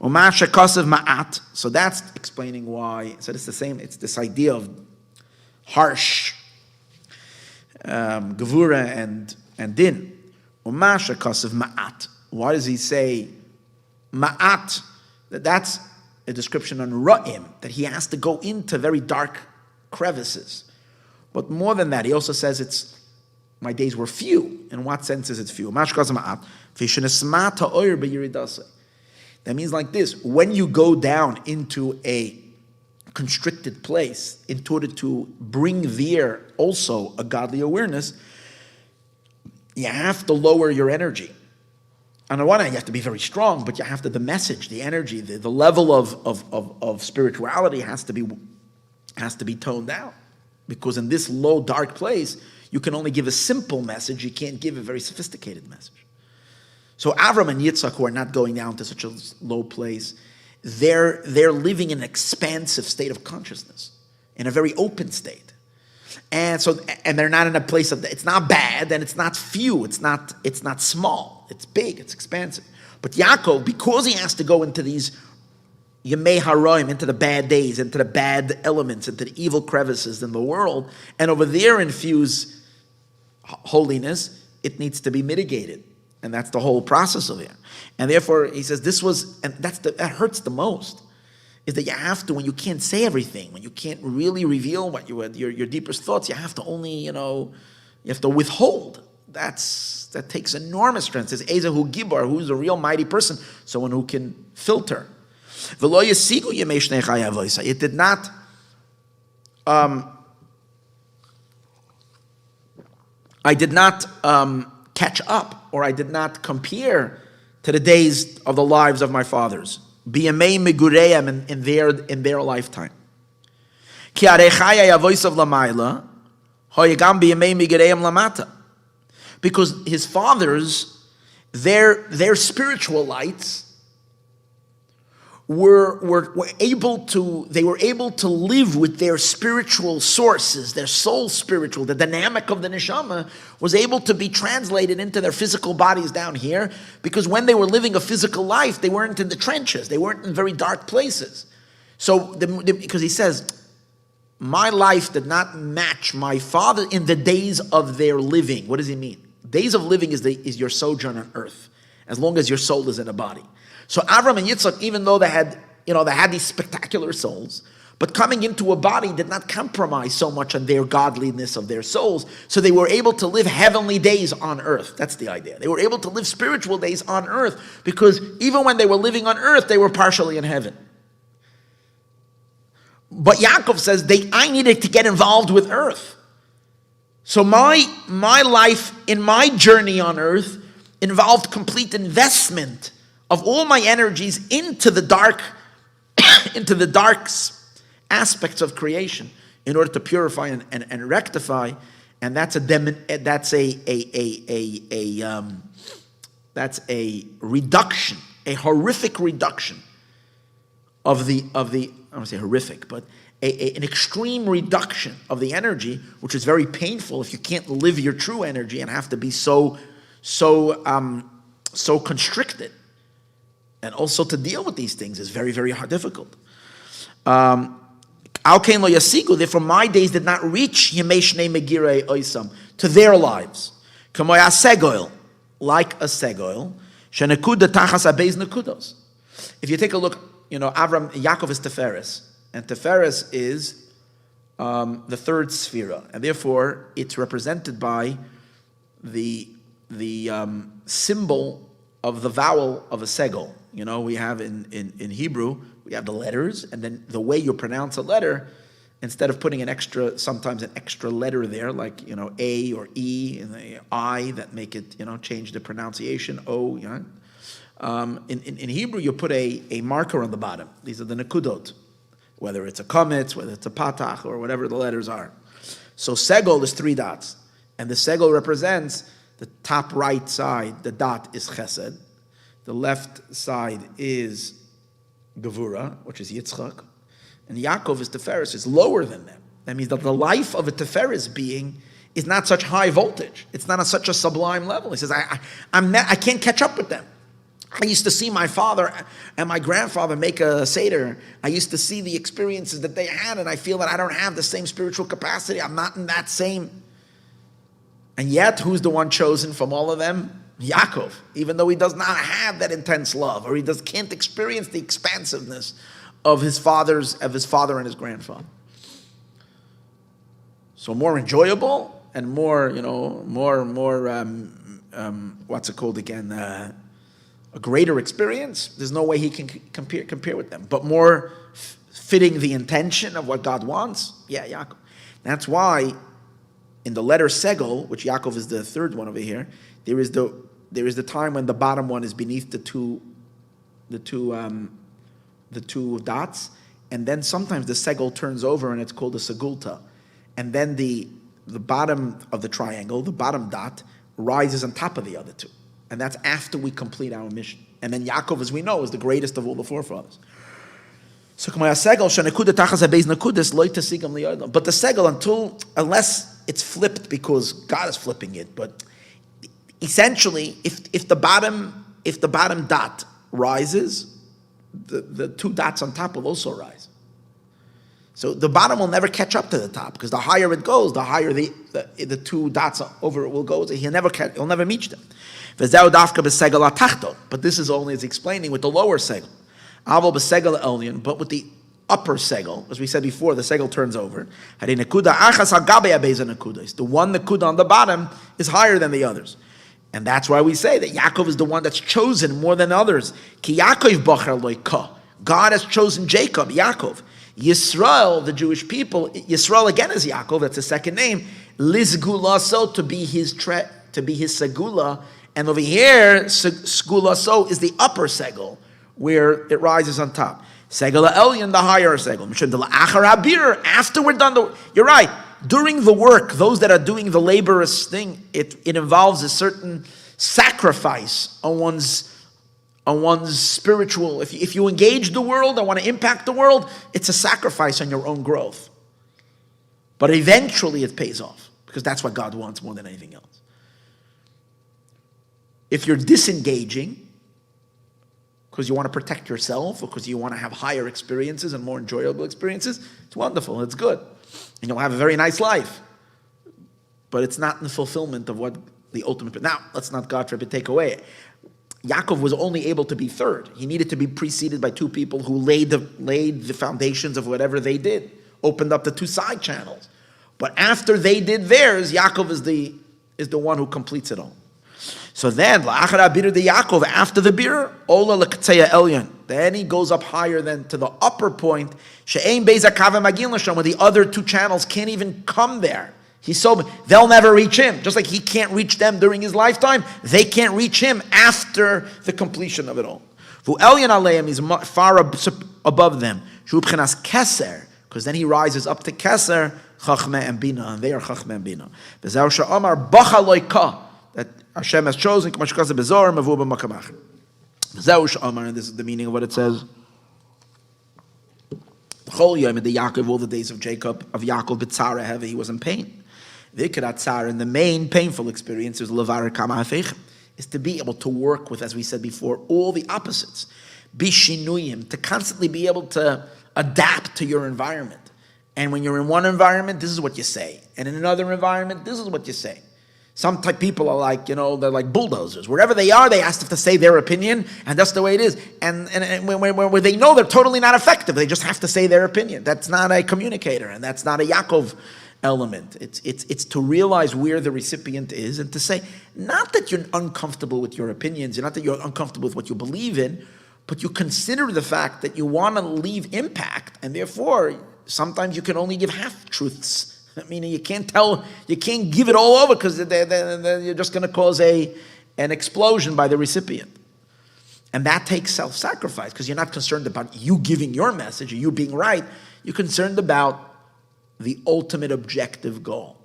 Umasha kasev ma'at. So that's explaining why. So it's the same. It's this idea of harsh, gevura and din. Umasha kasev ma'at. Why does he say ma'at? That's a description on ra'im, that he has to go into very dark crevices. But more than that, he also says my days were few. In what sense is it few? That means like this: when you go down into a constricted place, in order to bring there also a godly awareness, you have to lower your energy. On the one hand, you have to be very strong, but you have to, the message, the energy, the level of spirituality has to be toned down. Because in this low, dark place, you can only give a simple message, you can't give a very sophisticated message. So Avram and Yitzchak, who are not going down to such a low place, they're living in an expansive state of consciousness, in a very open state. And they're not in a place of, it's not bad, and it's not few, it's not small, it's big, it's expansive. But Yaakov, because he has to go into these Yemei Haroim, into the bad days, into the bad elements, into the evil crevices in the world, and over there infuse holiness, it needs to be mitigated. And that's the whole process of it. And therefore, he says that hurts the most, is that you have to, when you can't say everything, when you can't really reveal what your deepest thoughts, you have to only, you have to withhold. That takes enormous strength. It's Ezehu Gibar, who's a real mighty person, someone who can filter. It did not I did not catch up, or I did not compare to the days of the lives of my fathers. Biyamei Megureim, in their lifetime. Ki arei chaya yavoisav lamayla, hoyagam biyamei Megureim lamata. Because his fathers, their spiritual lights were able to live with their spiritual sources, their soul spiritual, the dynamic of the neshama was able to be translated into their physical bodies down here, because when they were living a physical life, they weren't in the trenches, they weren't in very dark places. So, because he says, my life did not match my father in the days of their living. What does he mean? Days of living is your sojourn on earth, as long as your soul is in a body. So Avram and Yitzchak, even though they had these spectacular souls, but coming into a body did not compromise so much on their godliness of their souls, so they were able to live heavenly days on earth. That's the idea. They were able to live spiritual days on earth, because even when they were living on earth, they were partially in heaven. But Yaakov says, I needed to get involved with earth. So my life in my journey on earth involved complete investment of all my energies into the dark aspects of creation, in order to purify and rectify, and that's a reduction, a horrific reduction of the I don't want to say horrific, but an extreme reduction of the energy, which is very painful if you can't live your true energy and have to be so constricted. And also to deal with these things is very, very hard, difficult. Therefore, my days did not reach Yemei Shnei Megirei Oisam, to their lives. Like a segoil, Shenekuda Tachas Abeis Nekudos. If you take a look, Yaakov is Teferes, and Teferes is the third sphera, and therefore it's represented by the symbol of the vowel of a segol. We have in Hebrew, we have the letters, and then the way you pronounce a letter, instead of putting sometimes an extra letter there, like, A or E and the I, that make it, change the pronunciation, O, in Hebrew, you put a marker on the bottom. These are the nekudot, whether it's a kametz, whether it's a patach, or whatever the letters are. So segol is 3 dots, and the segol represents the top right side. The dot is chesed. The left side is Gevura, which is Yitzchak, and Yaakov is Teferes, is lower than them. That means that the life of a Teferes being is not such high voltage. It's not such a sublime level. He says, I can't catch up with them. I used to see my father and my grandfather make a Seder. I used to see the experiences that they had, and I feel that I don't have the same spiritual capacity. I'm not in that same. And yet, who's the one chosen from all of them? Yaakov, even though he does not have that intense love, or can't experience the expansiveness of his father and his grandfather. So more enjoyable and more, what's it called again? A greater experience. There's no way he can compare with them, but more fitting the intention of what God wants? Yeah, Yaakov. That's why in the letter Segel, which Yaakov is the third one over here, there is the time when the bottom one is beneath the two dots, and then sometimes the Segel turns over and it's called a Segulta, and then the bottom of the triangle, the bottom dot, rises on top of the other two, and that's after we complete our mission. And then Yaakov, as we know, is the greatest of all the forefathers. So, but the segel, unless it's flipped because God is flipping it, but essentially, if the bottom dot rises, the two dots on top will also rise. So the bottom will never catch up to the top, because the higher it goes, the higher the two dots over it will go. So he'll never meet them. But this is only as explaining with the lower segel. But with the upper segel, as we said before, the segel turns over. The one nekuda on the bottom is higher than the others. And that's why we say that Yaakov is the one that's chosen more than others. God has chosen Jacob, Yaakov. Yisrael, the Jewish people, Yisrael again is Yaakov, that's his second name. Lizgulaso, to be his segula. And over here, Segulaso is the upper segel, where it rises on top. Segel Elyon, the higher segel. After we're done, you're right. During the work, those that are doing the laborious thing, it involves a certain sacrifice on one's spiritual. If you engage the world and want to impact the world, it's a sacrifice on your own growth. But eventually it pays off, because that's what God wants more than anything else. If you're disengaging because you want to protect yourself, or because you want to have higher experiences and more enjoyable experiences, it's wonderful, it's good. And you'll have a very nice life. But it's not in the fulfillment of what the ultimate... Now, let's not, God forbid, take away. Yaakov was only able to be third. He needed to be preceded by two people who laid the foundations of whatever they did, opened up the two side channels. But after they did theirs, Yaakov is the one who completes it all. So then, after the bir, ola l'katzeya elyon. Then he goes up higher than to the upper point, she'ein beis hakavim magin l'sham, where the other two channels can't even come there. They'll never reach him. Just like he can't reach them during his lifetime, they can't reach him after the completion of it all. Vu elyon aleim is far above them. Shu b'chinas keser, because then he rises up to keser, chachma and bina, and they are chachma and bina. B'zeh she'amar bacha loika, that Hashem has chosen, and this is the meaning of what it says. All the days of Jacob, of Yaakov, b'tzara heavy, he was in pain. And the main painful experience is to be able to work with, as we said before, all the opposites. Bishinuyim, to constantly be able to adapt to your environment. And when you're in one environment, this is what you say. And in another environment, this is what you say. Some type people are like, they're like bulldozers. Wherever they are, they have to say their opinion, and that's the way it is. And where they know they're totally not effective, they just have to say their opinion. That's not a communicator, and that's not a Yaakov element. It's to realize where the recipient is, and to say, not that you're uncomfortable with your opinions, not that you're uncomfortable with what you believe in, but you consider the fact that you want to leave impact, and therefore, sometimes you can only give half-truths. Meaning you can't give it all over, because you're just going to cause an explosion by the recipient. And that takes self-sacrifice, because you're not concerned about you giving your message or you being right. You're concerned about the ultimate objective goal.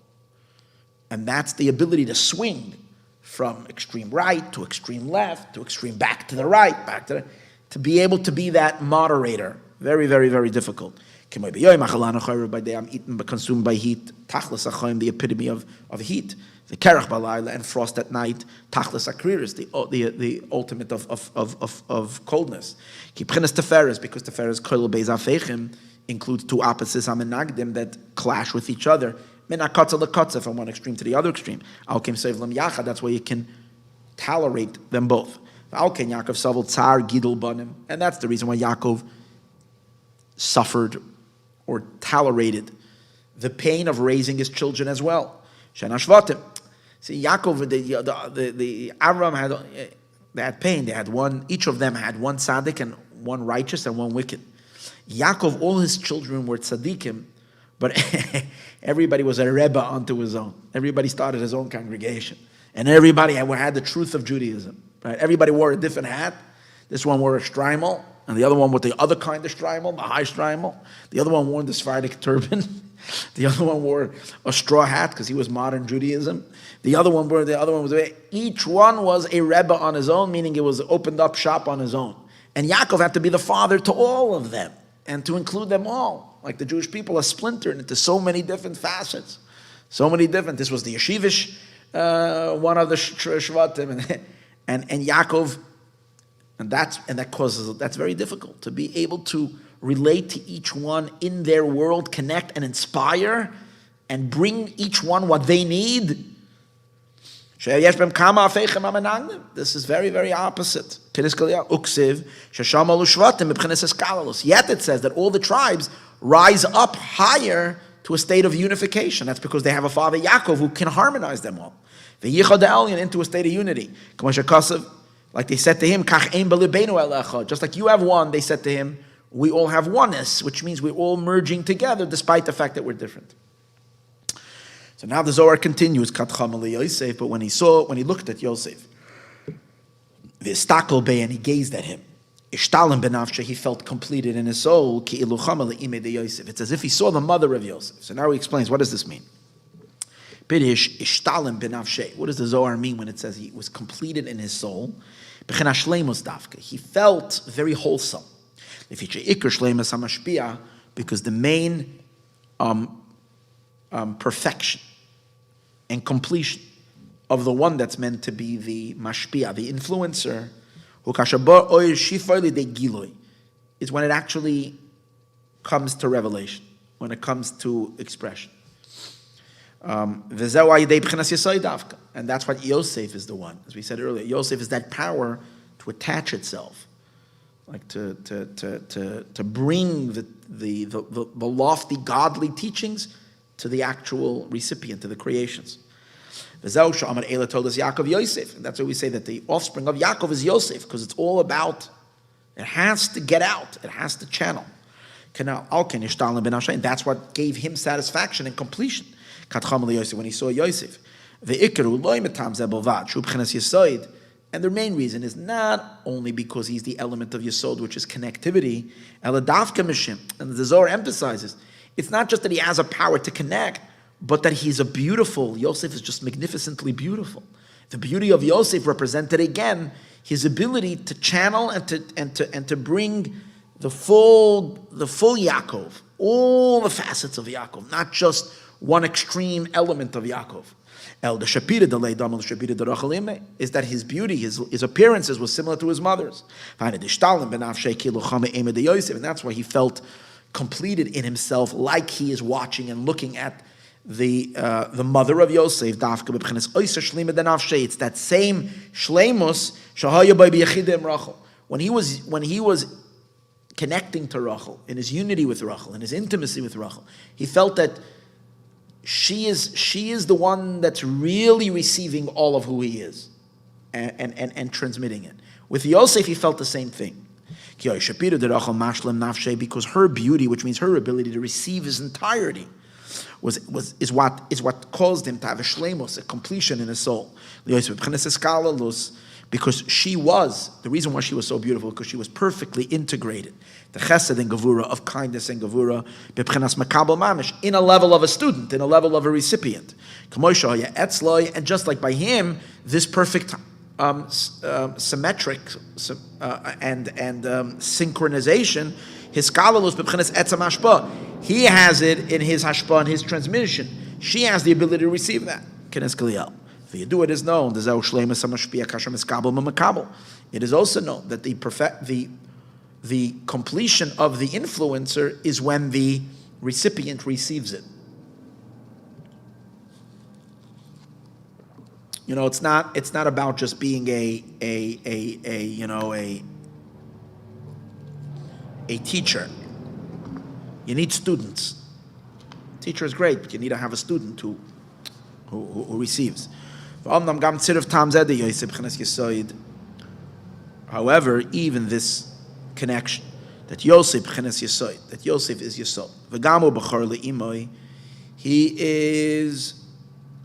And that's the ability to swing from extreme right to extreme left to extreme back to the right, to be able to be that moderator. Very, very, very difficult. By day I'm eaten but consumed by heat. Tachlis achoim, the epitome of heat. The kerach balayla, and frost at night. Tachlis akriris, the ultimate of coldness. Kibchinas teferes, because teferes kol beis afechim includes two opposites amenagdim that clash with each other. Min hakatza lekatza, from one extreme to the other extreme. Alkem sevlam yachad, that's why you can tolerate them both. Alken Yaakov savel tsar gidul banim, and that's the reason why Yaakov suffered or tolerated the pain of raising his children as well. Shanah Shvatim. See, Yaakov, the Avram they had pain. They had one. Each of them had one tzaddik and one righteous and one wicked. Yaakov, all his children were tzaddikim, but everybody was a rebbe unto his own. Everybody started his own congregation. And everybody had the truth of Judaism. Right? Everybody wore a different hat. This one wore a shtreimel, and the other one with the other kind of shtreimel, the high shtreimel. The other one wore the Sephardic turban. The other one wore a straw hat because he was modern Judaism. Each one was a rebbe on his own, meaning it was opened up shop on his own. And Yaakov had to be the father to all of them and to include them all. Like the Jewish people are splintered into so many different facets. So many different. This was the yeshivish, one of the Shvatim, and Yaakov, that's very difficult to be able to relate to each one in their world, connect and inspire, and bring each one what they need. This is very, very opposite. Yet it says that all the tribes rise up higher to a state of unification. That's because they have a father Yaakov who can harmonize them all. Into a state of unity. Like they said to him, just like you have one, they said to him, we all have oneness, which means we're all merging together despite the fact that we're different. So now the Zohar continues, but when he looked at Yosef, and he gazed at him, he felt completed in his soul. It's as if he saw the mother of Yosef. So now he explains, what does this mean? What does the Zohar mean when it says he was completed in his soul? He felt very wholesome. Because the main perfection and completion of the one that's meant to be the mashpia, the influencer, is when it actually comes to revelation, when it comes to expression. And that's what Yosef is the one. As we said earlier, Yosef is that power to attach itself, like to bring the lofty godly teachings to the actual recipient, to the creations. And that's why we say that the offspring of Yaakov is Yosef, because it's all about, it has to get out, it has to channel. And that's what gave him satisfaction and completion. When he saw Yosef. And the main reason is not only because he's the element of Yesod, which is connectivity, and the Zohar emphasizes, it's not just that he has a power to connect, but that he's Yosef is just magnificently beautiful. The beauty of Yosef represented again his ability to channel and to bring the full Yaakov, all the facets of Yaakov, not just one extreme element of Yaakov. Is that his beauty, his appearances was similar to his mother's. And that's why he felt completed in himself, like he is watching and looking at the mother of Yosef. It's that same shleimus when he was connecting to Rachel, in his unity with Rachel, in his intimacy with Rachel, he felt that she is the one that's really receiving all of who he is and transmitting it. With Yosef, he felt the same thing. Because her beauty, which means her ability to receive his entirety, is what caused him to have a shleimus, a completion in his soul. Because the reason why she was so beautiful, because she was perfectly integrated. The chesed and gevura, of kindness and gevura, b'pchenas makabel mamish, in a level of a student, in a level of a recipient. And just like by him, this perfect symmetric and synchronization, his kalalus b'pchenas etzam hashpa, he has it in his hashpa, in his transmission. She has the ability to receive that. Kenes Galiel. It is known. It is also known that the completion of the influencer is when the recipient receives it. It's not about just being a teacher. You need students. Teacher is great, but you need to have a student who receives. However, even this connection, that Yosef b'chenes Yesod, that Yosef is Yesod. V'gamu b'chor le'imoi, he is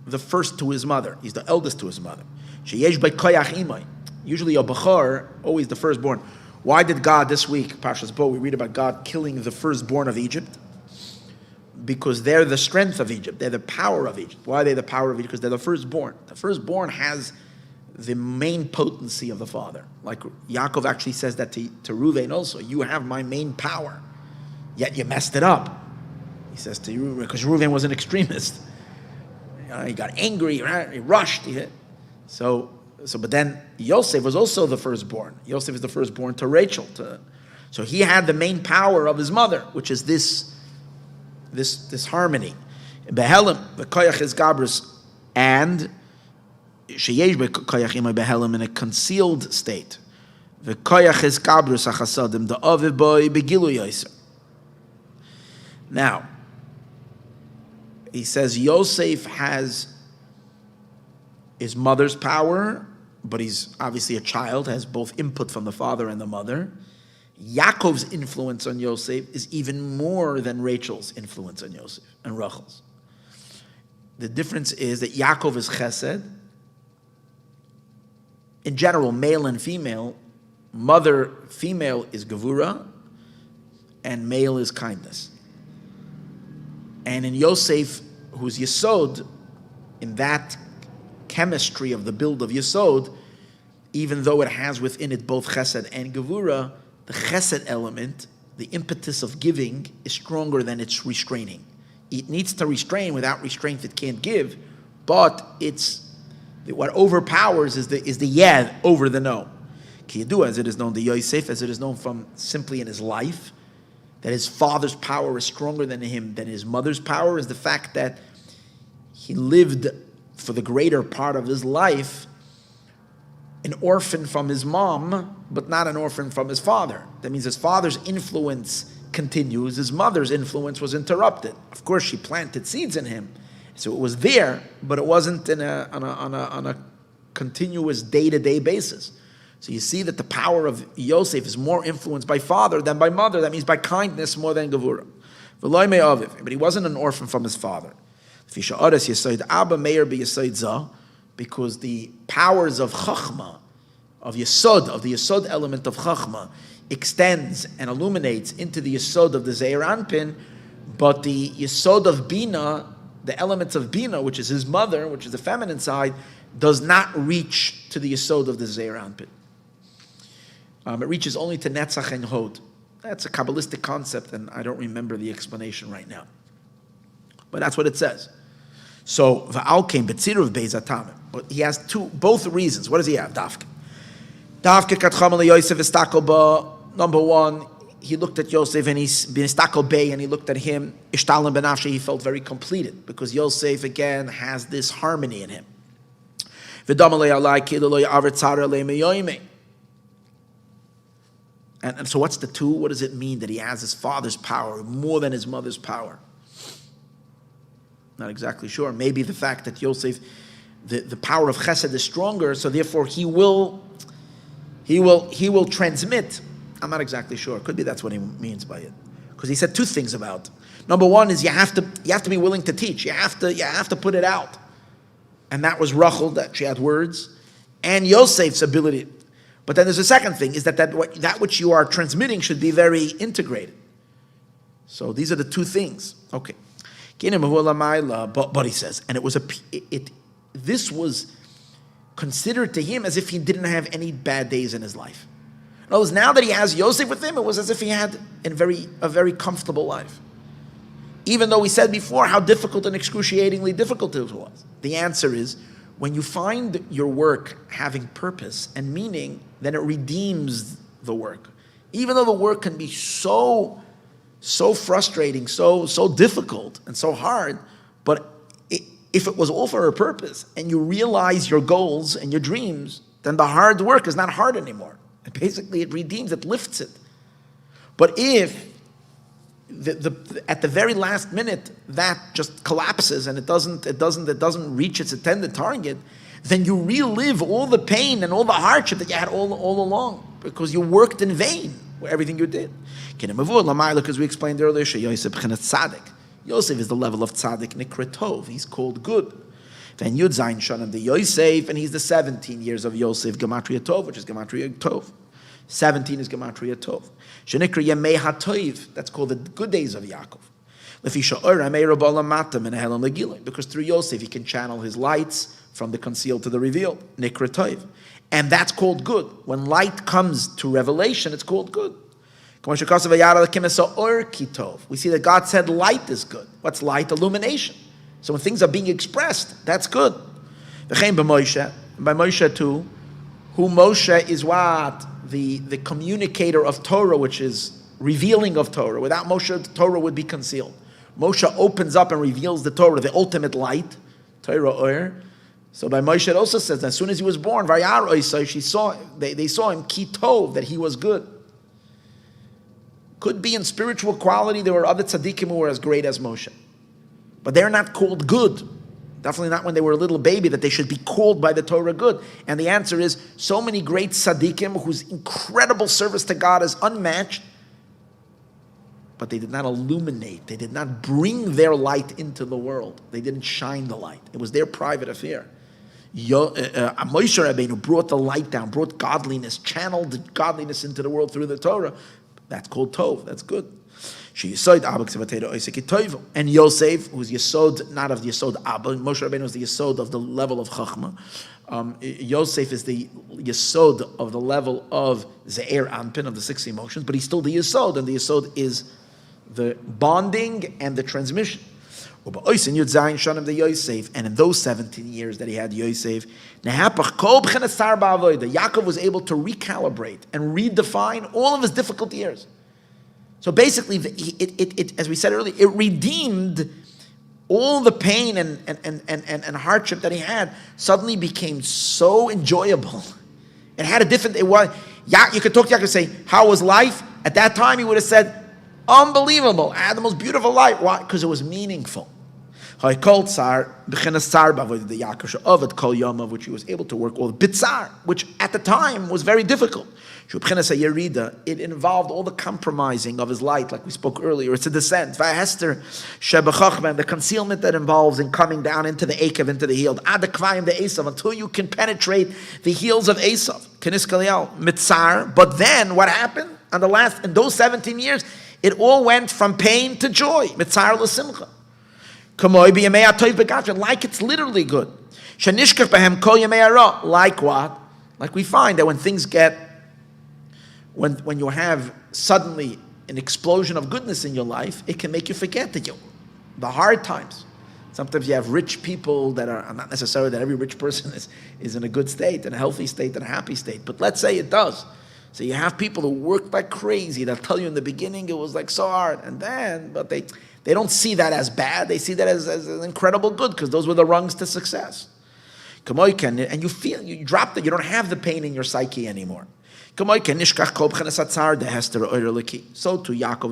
the first to his mother. He's the eldest to his mother. Sheyesh b'koyach imoi. Usually a b'chor, always the firstborn. Why did God this week, Parshas Bo, we read about God killing the firstborn of Egypt? Because they're the strength of Egypt. They're the power of Egypt. Why are they the power of Egypt? Because they're the firstborn. The firstborn has the main potency of the father. Like Yaakov actually says that to Reuven also. You have my main power, yet you messed it up. He says to Reuven, because Reuven was an extremist. He got angry, he rushed. But then Yosef was also the firstborn. Yosef is the firstborn to Rachel. So he had the main power of his mother, which is this harmony. Behelim, the koyach is gabrus, and sheyesh koyach imay behelim in a concealed state. The koyach is gabrus achasadim, the aviv boy begilu yoser. Now, he says Yosef has his mother's power, but he's obviously a child, has both input from the father and the mother. Yaakov's influence on Yosef is even more than Rachel's influence on Yosef and Rachel's. The difference is that Yaakov is chesed. In general, male and female, female is gevura, and male is kindness. And in Yosef, who's Yesod, in that chemistry of the build of Yesod, even though it has within it both chesed and gevura, the chesed element, the impetus of giving, is stronger than its restraining. It needs to restrain. Without restraint, it can't give. But what overpowers is the yeah over the no. Kiyadu, as it is known, the Yosef, as it is known from simply in his life, that his father's power is stronger than his mother's power, is the fact that he lived for the greater part of his life an orphan from his mom, but not an orphan from his father. That means his father's influence continues, his mother's influence was interrupted. Of course, she planted seeds in him, so it was there, but it wasn't on a continuous day-to-day basis. So you see that the power of Yosef is more influenced by father than by mother. That means by kindness more than gevura. But he wasn't an orphan from his father. Because the powers of Chachma, of Yesod, of the Yesod element of Chachma, extends and illuminates into the Yesod of the Zeir Anpin, but the Yesod of Bina, the elements of Bina, which is his mother, which is the feminine side, does not reach to the Yesod of the Zeir Anpin. It reaches only to Netzach and Hod. That's a Kabbalistic concept, and I don't remember the explanation right now. But that's what it says. So Va'al came Betziruv Beizatamim. But he has both reasons. What does he have? Dafke Katchamal Yosef Istakoba. Number one, he looked at Yosef and he's been Istakel Bey, and he looked at him. Ishtalim Benafshi, he felt very completed because Yosef again has this harmony in him. And so what's the two? What does it mean that he has his father's power more than his mother's power? Not exactly sure. Maybe the fact that Yosef, the power of Chesed is stronger, so therefore he will transmit. I'm not exactly sure. Could be that's what he means by it, because he said two things about. Number one is you have to be willing to teach. You have to put it out, and that was Rachel, that she had words, and Yosef's ability. But then there's a second thing, is that which you are transmitting should be very integrated. So these are the two things. Okay. But he says, and this was considered to him as if he didn't have any bad days in his life. In other words, now that he has Yosef with him, it was as if he had a very comfortable life. Even though we said before how difficult and excruciatingly difficult it was. The answer is, when you find your work having purpose and meaning, then it redeems the work. Even though the work can be so frustrating, so difficult, and so hard, but if it was all for a purpose, and you realize your goals and your dreams, then the hard work is not hard anymore. Basically, it redeems, it lifts it. But if at the very last minute that just collapses and it doesn't reach its intended target, then you relive all the pain and all the hardship that you had all along, because you worked in vain. everything you did. Because we explained earlier, Yosef is the level of tzaddik, nikra tov. He's called good. Then Yud Zayin Shanah the Yosef, and he's the 17 years of Yosef, Gematria Tov, which is Gematria Tov. 17 is Gematria Tov. Shenikra Yemei HaTov, that's called the good days of Yaakov. Because through Yosef he can channel his lights from the concealed to the revealed. Nikra Tov. And that's called good. When light comes to revelation, it's called good. We see that God said light is good. What's light? Illumination. So when things are being expressed, that's good. By Moshe too, who Moshe is what? The communicator of Torah, which is revealing of Torah. Without Moshe, the Torah would be concealed. Moshe opens up and reveals the Torah, the ultimate light, Torah Or. So by Moshe it also says, as soon as he was born, they saw him ki tov, that he was good. Could be in spiritual quality, there were other tzaddikim who were as great as Moshe. But they're not called good. Definitely not when they were a little baby, that they should be called by the Torah good. And the answer is, so many great tzaddikim whose incredible service to God is unmatched, but they did not illuminate, they did not bring their light into the world. They didn't shine the light. It was their private affair. Moshe Rabbeinu brought the light down, brought godliness, channeled the godliness into the world through the Torah. That's called Tov, that's good. And Yosef, who's Yesod, not of the Yesod Abba, Moshe Rabbeinu is the Yesod of the level of Chachma. Yosef is the Yesod of the level of Ze'er Anpin, of the 6 emotions, but he's still the Yesod, and the Yesod is the bonding and the transmission. And in those 17 years that he had Yosef, Yaakov was able to recalibrate and redefine all of his difficult years. So basically, as we said earlier, it redeemed all the pain and hardship that he had. Suddenly became so enjoyable. It had a different. You could talk to Yaakov and say, "How was life?" At that time, he would have said, "Unbelievable! I had the most beautiful life." Why? Because it was meaningful. Which he was able to work all the bitzar, which at the time was very difficult. It involved all the compromising of his light, like we spoke earlier. It's a descent. The concealment that involves in coming down into the Akev, into the heel, until you can penetrate the heels of Esav. But then what happened? In those 17 years, it all went from pain to joy. Mitzar l'simcha. Like it's literally good. Like what? Like we find that when things get, when you have suddenly an explosion of goodness in your life, it can make you forget the hard times. Sometimes you have rich people that are, not necessarily that every rich person is in a good state, in a healthy state, in a happy state, but let's say it does. So you have people who work like crazy, they'll tell you in the beginning it was like so hard, and then, but they don't see that as bad. They see that as an incredible good, because those were the rungs to success. And you feel, you drop that, you don't have the pain in your psyche anymore. So too, Yaakov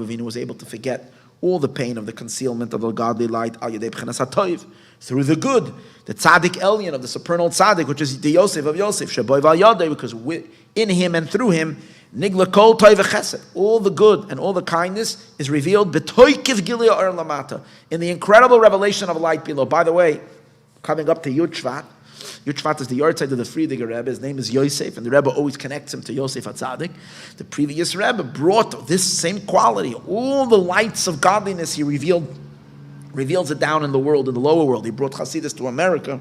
Avinu was able to forget all the pain of the concealment of the godly light through the good, the tzaddik elyon of the supernal tzaddik, which is the Yosef of Yosef, because in him and through him, nigla kol toiv chesed, all the good and all the kindness is revealed in the incredible revelation of light below. By the way, coming up to Yud Shvat, Yud Shvat is the yahrzeit of the Friediger Rebbe. His name is Yosef, and the Rebbe always connects him to Yosef HaTzadik. The previous Rebbe brought this same quality, all the lights of godliness. He reveals it down in the world, in the lower world. He brought Hasidus to America.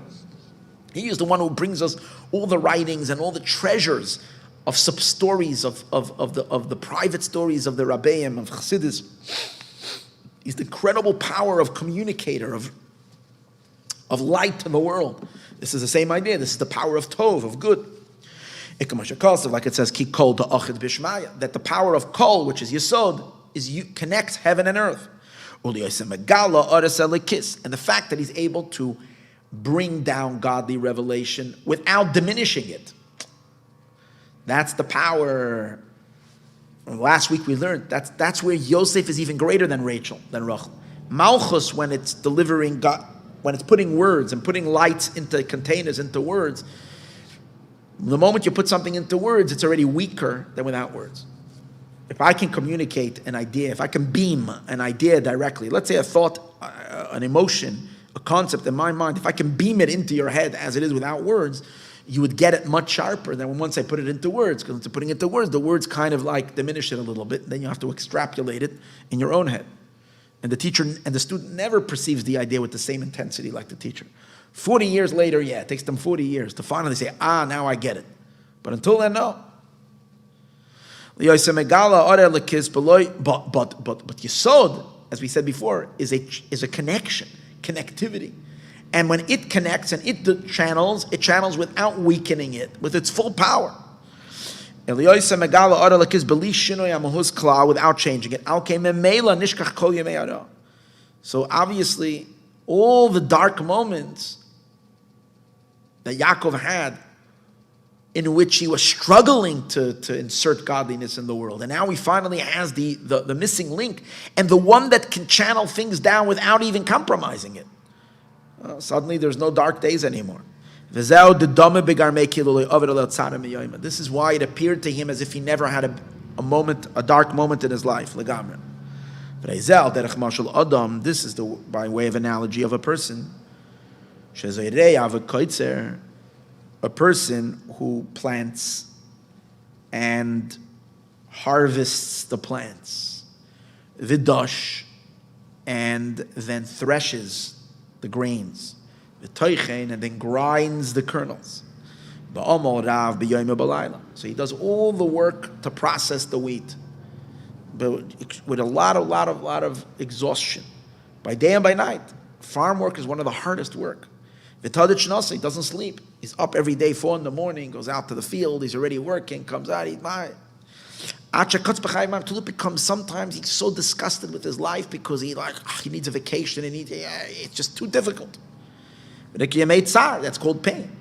He is the one who brings us all the writings and all the treasures of sub-stories of the private stories of the Rabbeim, of Hasidus. He's the incredible power of communicator, of light in the world. This is the same idea. This is the power of Tov, of good. Like it says, Ki kol da'achid b'shmaya, that the power of kol, which is Yesod, connects heaven and earth. And the fact that he's able to bring down godly revelation without diminishing it. That's the power. Last week we learned that's where Yosef is even greater than Rachel, than Rachel. Malchus, when it's delivering God, when it's putting words and putting lights into containers, into words, the moment you put something into words, it's already weaker than without words. if I can communicate an idea, if I can beam an idea directly, let's say a thought, an emotion, a concept in my mind, if I can beam it into your head as it is without words, you would get it much sharper than once I put it into words. Because putting it into words, the words kind of like diminish it a little bit. And then you have to extrapolate it in your own head. And the teacher and the student never perceives the idea with the same intensity like the teacher. 40 years later, it takes them 40 years to finally say, now I get it. But until then, no. But Yesod, as we said before, is a connection, connectivity. And when it connects and it channels without weakening it, with its full power. Without changing it. So obviously, all the dark moments that Yaakov had, in which he was struggling to insert godliness in the world. And now he finally has the missing link, and the one that can channel things down without even compromising it. Suddenly there's no dark days anymore. This is why it appeared to him as if he never had a dark moment in his life. This is by way of analogy of a person. A person who plants and harvests the plants, vidosh, and then threshes the grains, and then grinds the kernels. So he does all the work to process the wheat, but with a lot of exhaustion, by day and by night. Farm work is one of the hardest work. He doesn't sleep. He's up every day, 4 a.m, goes out to the field, he's already working, comes out, till it becomes, sometimes he's so disgusted with his life because he needs a vacation, and it's just too difficult. That's called pain.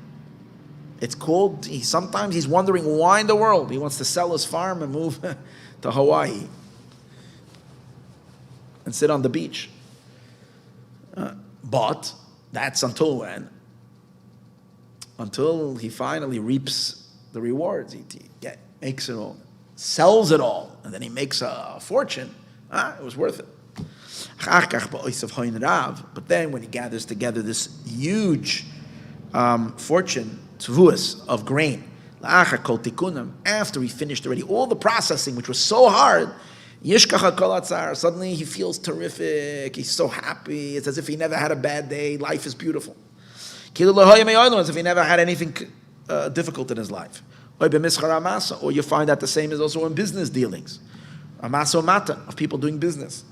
It's called, sometimes he's wondering why in the world he wants to sell his farm and move to Hawaii and sit on the beach. But that's until when? Until he finally reaps the rewards. He makes it all, sells it all, and then he makes a fortune. It was worth it. But then when he gathers together this huge fortune, tvuas, of grain, after he finished already all the processing, which was so hard, suddenly he feels terrific, he's so happy, it's as if he never had a bad day, life is beautiful. As if he never had anything difficult in his life. Or you find that the same is also in business dealings. Of people doing business.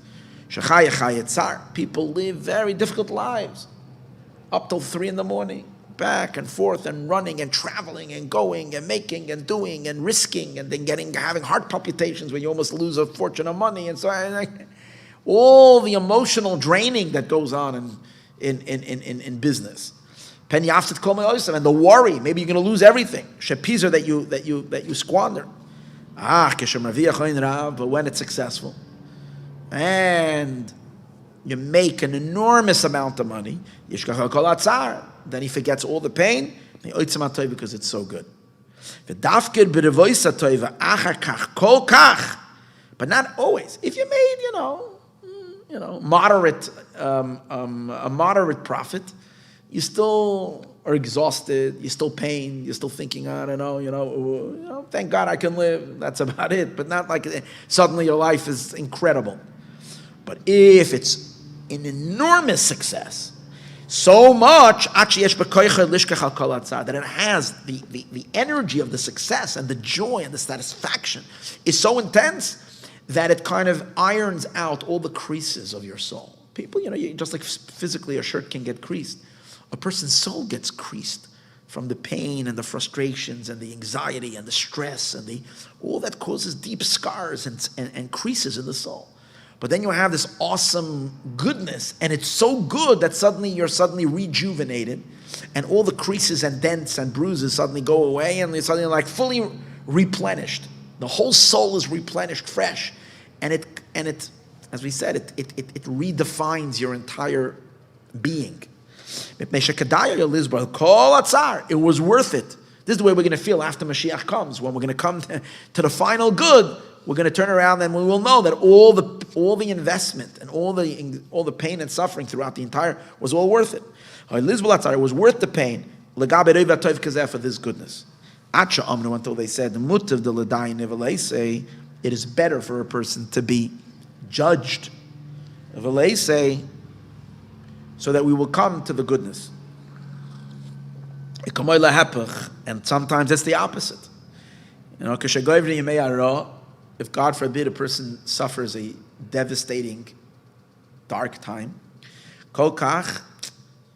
People live very difficult lives. Up till 3 a.m, back and forth and running and traveling and going and making and doing and risking, and then having heart palpitations when you almost lose a fortune of money, and so all the emotional draining that goes on in business. And the worry, maybe you're going to lose everything. Shepizer that you squander. But when it's successful and you make an enormous amount of money, then he forgets all the pain because it's so good. But not always. If you made, moderate, a moderate profit, you still are exhausted, you're still pained, you're still thinking, I don't know, thank God I can live, that's about it. But not like suddenly your life is incredible. But if it's an enormous success, so much that it has the energy of the success and the joy and the satisfaction is so intense that it kind of irons out all the creases of your soul. People, just like physically a shirt can get creased, a person's soul gets creased from the pain and the frustrations and the anxiety and the stress and all that causes deep scars and creases in the soul. But then you have this awesome goodness, and it's so good that you're suddenly rejuvenated, and all the creases and dents and bruises suddenly go away, and you're suddenly like fully replenished. The whole soul is replenished, fresh, and it, as we said, it redefines your entire being. It was worth it. This is the way we're going to feel after Mashiach comes, when we're going to come to the final good. we're going to turn around and we will know that all the investment and all the pain and suffering throughout the entire was all worth it. It was worth the pain for this goodness. Until they said, it is better for a person to be judged, so that we will come to the goodness. And sometimes it's the opposite. If God forbid a person suffers a devastating, dark time,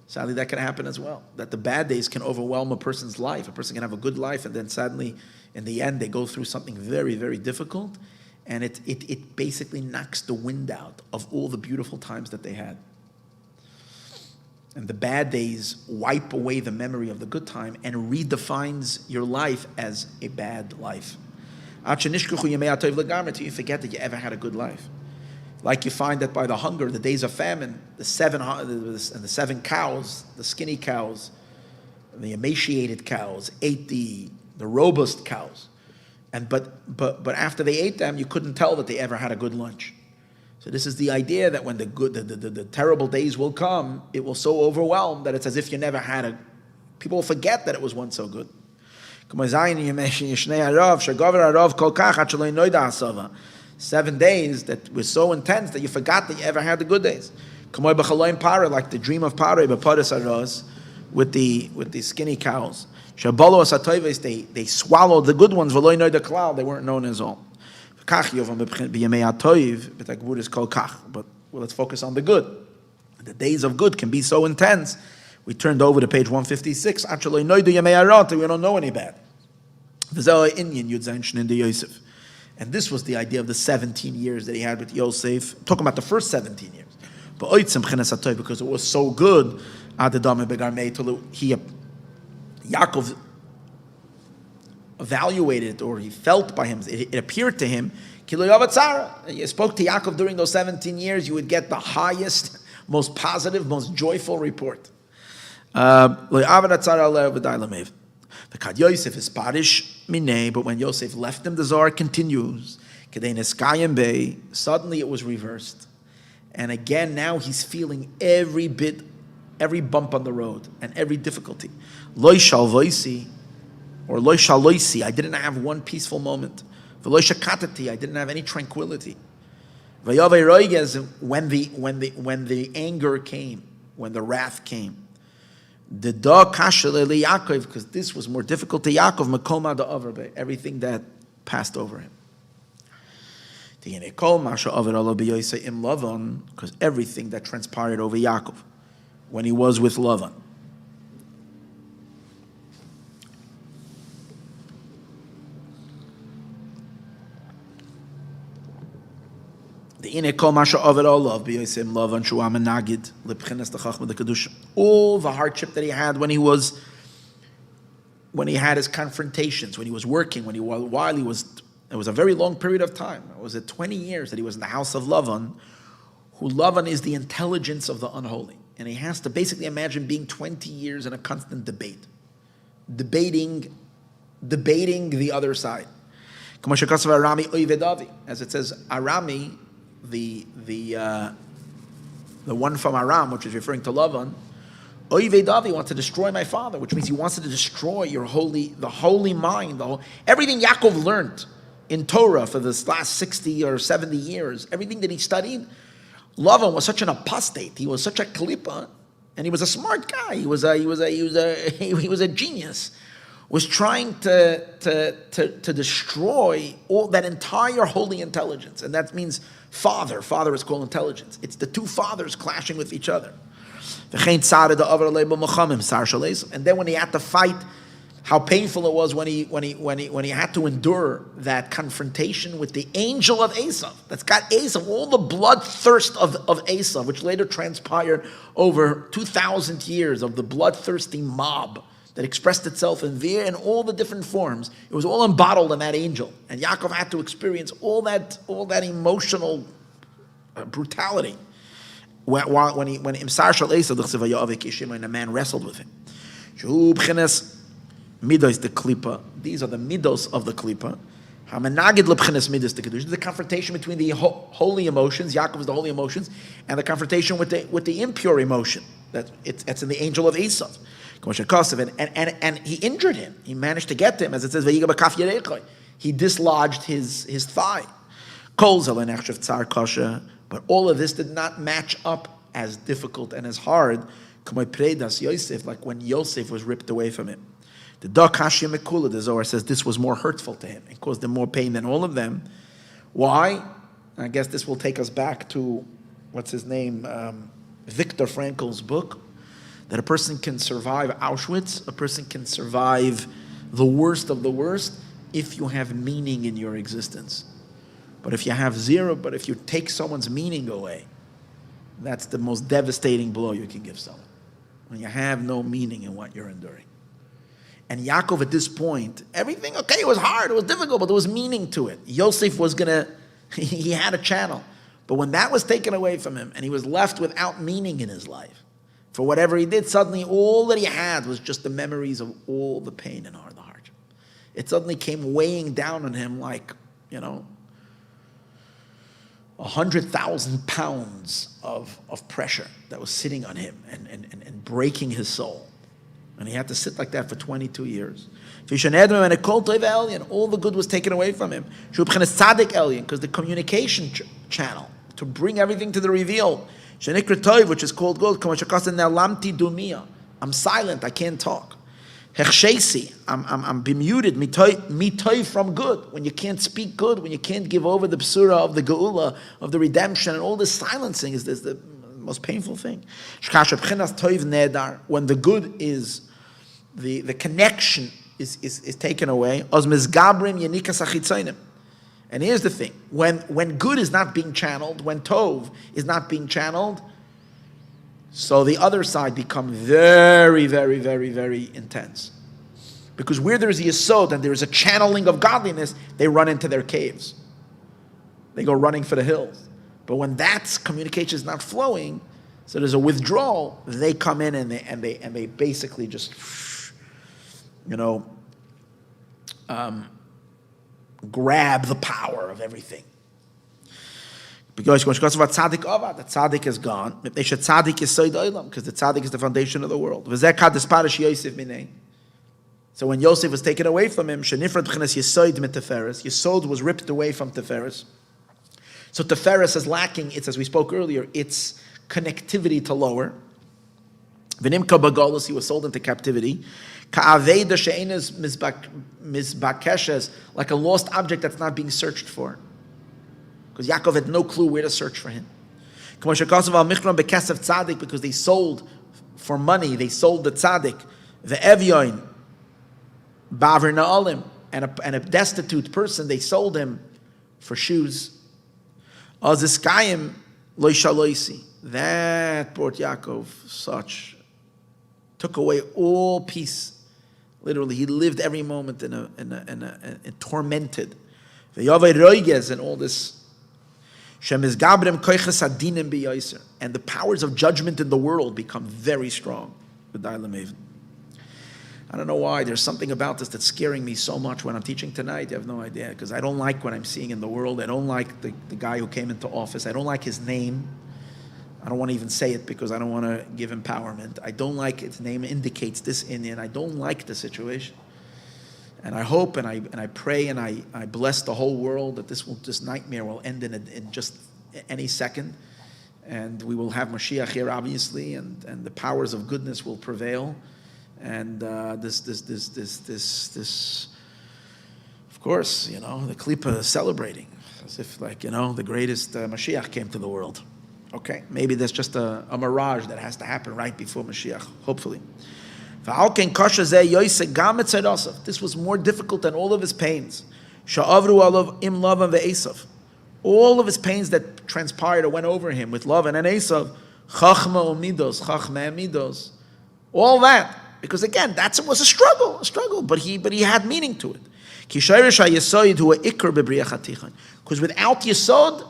sadly that can happen as well. That the bad days can overwhelm a person's life. A person can have a good life, and then suddenly, in the end, they go through something very, very difficult, and it basically knocks the wind out of all the beautiful times that they had. And the bad days wipe away the memory of the good time and redefines your life as a bad life. Until you forget that you ever had a good life. Like you find that by the hunger, the days of famine, the seven cows, the skinny cows, the emaciated cows ate the robust cows, but after they ate them, you couldn't tell that they ever had a good lunch. So this is the idea that when the terrible days will come, it will so overwhelm that it's as if you never had people will forget that it was once so good. 7 days that were so intense that you forgot that you ever had the good days. Like the dream of Pare with the skinny cows. They swallowed the good ones, they weren't known as all. But let's focus on the good. The days of good can be so intense. We turned over to page 156. We don't know any bad. And this was the idea of the 17 years that he had with Yosef. Talking about the first 17 years. But because it was so good, Yaakov evaluated, or he felt by him, it appeared to him, you spoke to Yaakov during those 17 years, you would get the highest, most positive, most joyful report. But when Yosef left him, the Zohar continues, suddenly it was reversed. And again, now he's feeling every bump on the road, and every difficulty. Loi shalvoisi, or loi shaloisi, I didn't have one peaceful moment. V'loi shakatati, I didn't have any tranquility. V'yavei roiges, when the anger came, when the wrath came. The da kashaleli Yaakov, because this was more difficult to Yaakov, makoma da overbe, everything that passed over him. Because everything that transpired over Yaakov when he was with Lavan. All the hardship that he had when he had his confrontations, when he was working, while he was, it was a very long period of time. It was 20 years that he was in the house of Lavan, who Lavan is the intelligence of the unholy. And he has to basically imagine being 20 years in a constant debate. Debating the other side. As it says, Arami, the one from Aram, which is referring to Lavan, Oive Davi wants to destroy my father, which means he wants to destroy the holy mind, everything Yaakov learned in Torah for this last 60 or 70 years, everything that he studied. Lavan was such an apostate. He was such a klippa, and he was a smart guy. He was a genius. Was trying to destroy all that entire holy intelligence, and that means father. Father is called intelligence. It's the two fathers clashing with each other. And then when he had to fight, how painful it was when he had to endure that confrontation with the angel of Esav. That's got Esav, all the bloodthirst of Esav, which later transpired over 2,000 years of the bloodthirsty mob that expressed itself in all the different forms. It was all embottled in that angel, and Yaakov had to experience all that emotional brutality. When Imsar Shal Esav, when a man wrestled with him. Midos the klipa. These are the midos of the klipa. The confrontation between the holy emotions, Yaakov is the holy emotions, and the confrontation with the impure emotion. It's in the angel of Esav. And he injured him. He managed to get him, as it says, he dislodged his thigh. But all of this did not match up as difficult and as hard, like when Yosef was ripped away from him. The Zohar says this was more hurtful to him. It caused him more pain than all of them. Why? I guess this will take us back to, what's his name, Viktor Frankl's book, that a person can survive Auschwitz, a person can survive the worst of the worst if you have meaning in your existence. But if you have zero, but if you take someone's meaning away, that's the most devastating blow you can give someone. When you have no meaning in what you're enduring. And Yaakov at this point, everything, okay, it was hard, it was difficult, but there was meaning to it. Yosef was he had a channel. But when that was taken away from him, and he was left without meaning in his life, for whatever he did, suddenly all that he had was just the memories of all the pain and the hardship. It suddenly came weighing down on him like, 100,000 pounds of pressure that was sitting on him and breaking his soul. And he had to sit like that for 22 years. All the good was taken away from him. Because the communication channel to bring everything to the reveal, which is called good. I'm silent, I can't talk. I'm bemuted, mitoy from good. When you can't speak good, when you can't give over the psura of the geula, of the redemption, and all this silencing is the most painful thing. When the good is, the connection is taken away. And here's the thing: when good is not being channeled, when tov is not being channeled, so the other side becomes very, very, very, very intense. Because where there is a yesod and there is a channeling of godliness, they run into their caves. They go running for the hills. But when that communication is not flowing, so there's a withdrawal, they come in and they basically just, grab the power of everything. Because the tzaddik is gone, because the tzaddik is the foundation of the world. So when Yosef was taken away from him, Yesod was ripped away from Tiferes. So Tiferes is lacking, it's, as we spoke earlier, its connectivity to lower. V'nimka b'galus, he was sold into captivity. Ka'aveda she'enes mizbakeshes, like a lost object that's not being searched for. Because Yaakov had no clue where to search for him. Because they sold for money, they sold the tzaddik, the evyoin, ba'aver na'alim, and a destitute person, they sold him for shoes. Aziskayim loishaloisi. That brought Yaakov took away all peace. Literally, he lived every moment in tormented. The Yavai Roiges and all this. And the powers of judgment in the world become very strong. I don't know why. There's something about this that's scaring me so much when I'm teaching tonight. You have no idea. Because I don't like what I'm seeing in the world. I don't like the guy who came into office. I don't like his name. I don't want to even say it because I don't want to give empowerment. I don't like his name indicates this Indian. I don't like the situation. And I hope and I pray and I bless the whole world that this nightmare will end in just any second. And we will have Mashiach here, obviously, and the powers of goodness will prevail. And this, of course, the Klippa is celebrating as if, the greatest Mashiach came to the world. Okay, maybe there's just a mirage that has to happen right before Mashiach, hopefully. This was more difficult than all of his pains. All of his pains that transpired or went over him with love and Esav, all that. Because again, that was a struggle, but he had meaning to it. Because without Yesod,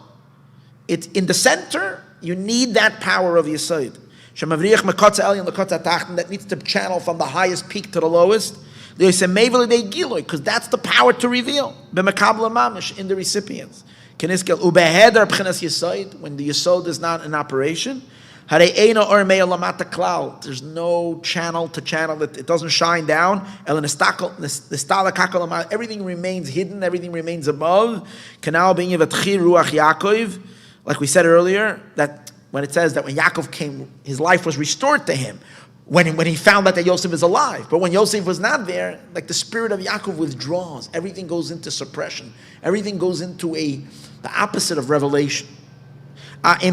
it's in the center, you need that power of Yesod. That needs to channel from the highest peak to the lowest. Because that's the power to reveal. In the recipients. When the Yesod is not in operation, there's no channel to channel. It doesn't shine down. Everything remains hidden. Everything remains above. Like we said earlier, that when it says that when Yaakov came, his life was restored to him. When he found out that Yosef is alive. But when Yosef was not there, like the spirit of Yaakov withdraws. Everything goes into suppression. Everything goes into the opposite of revelation. Then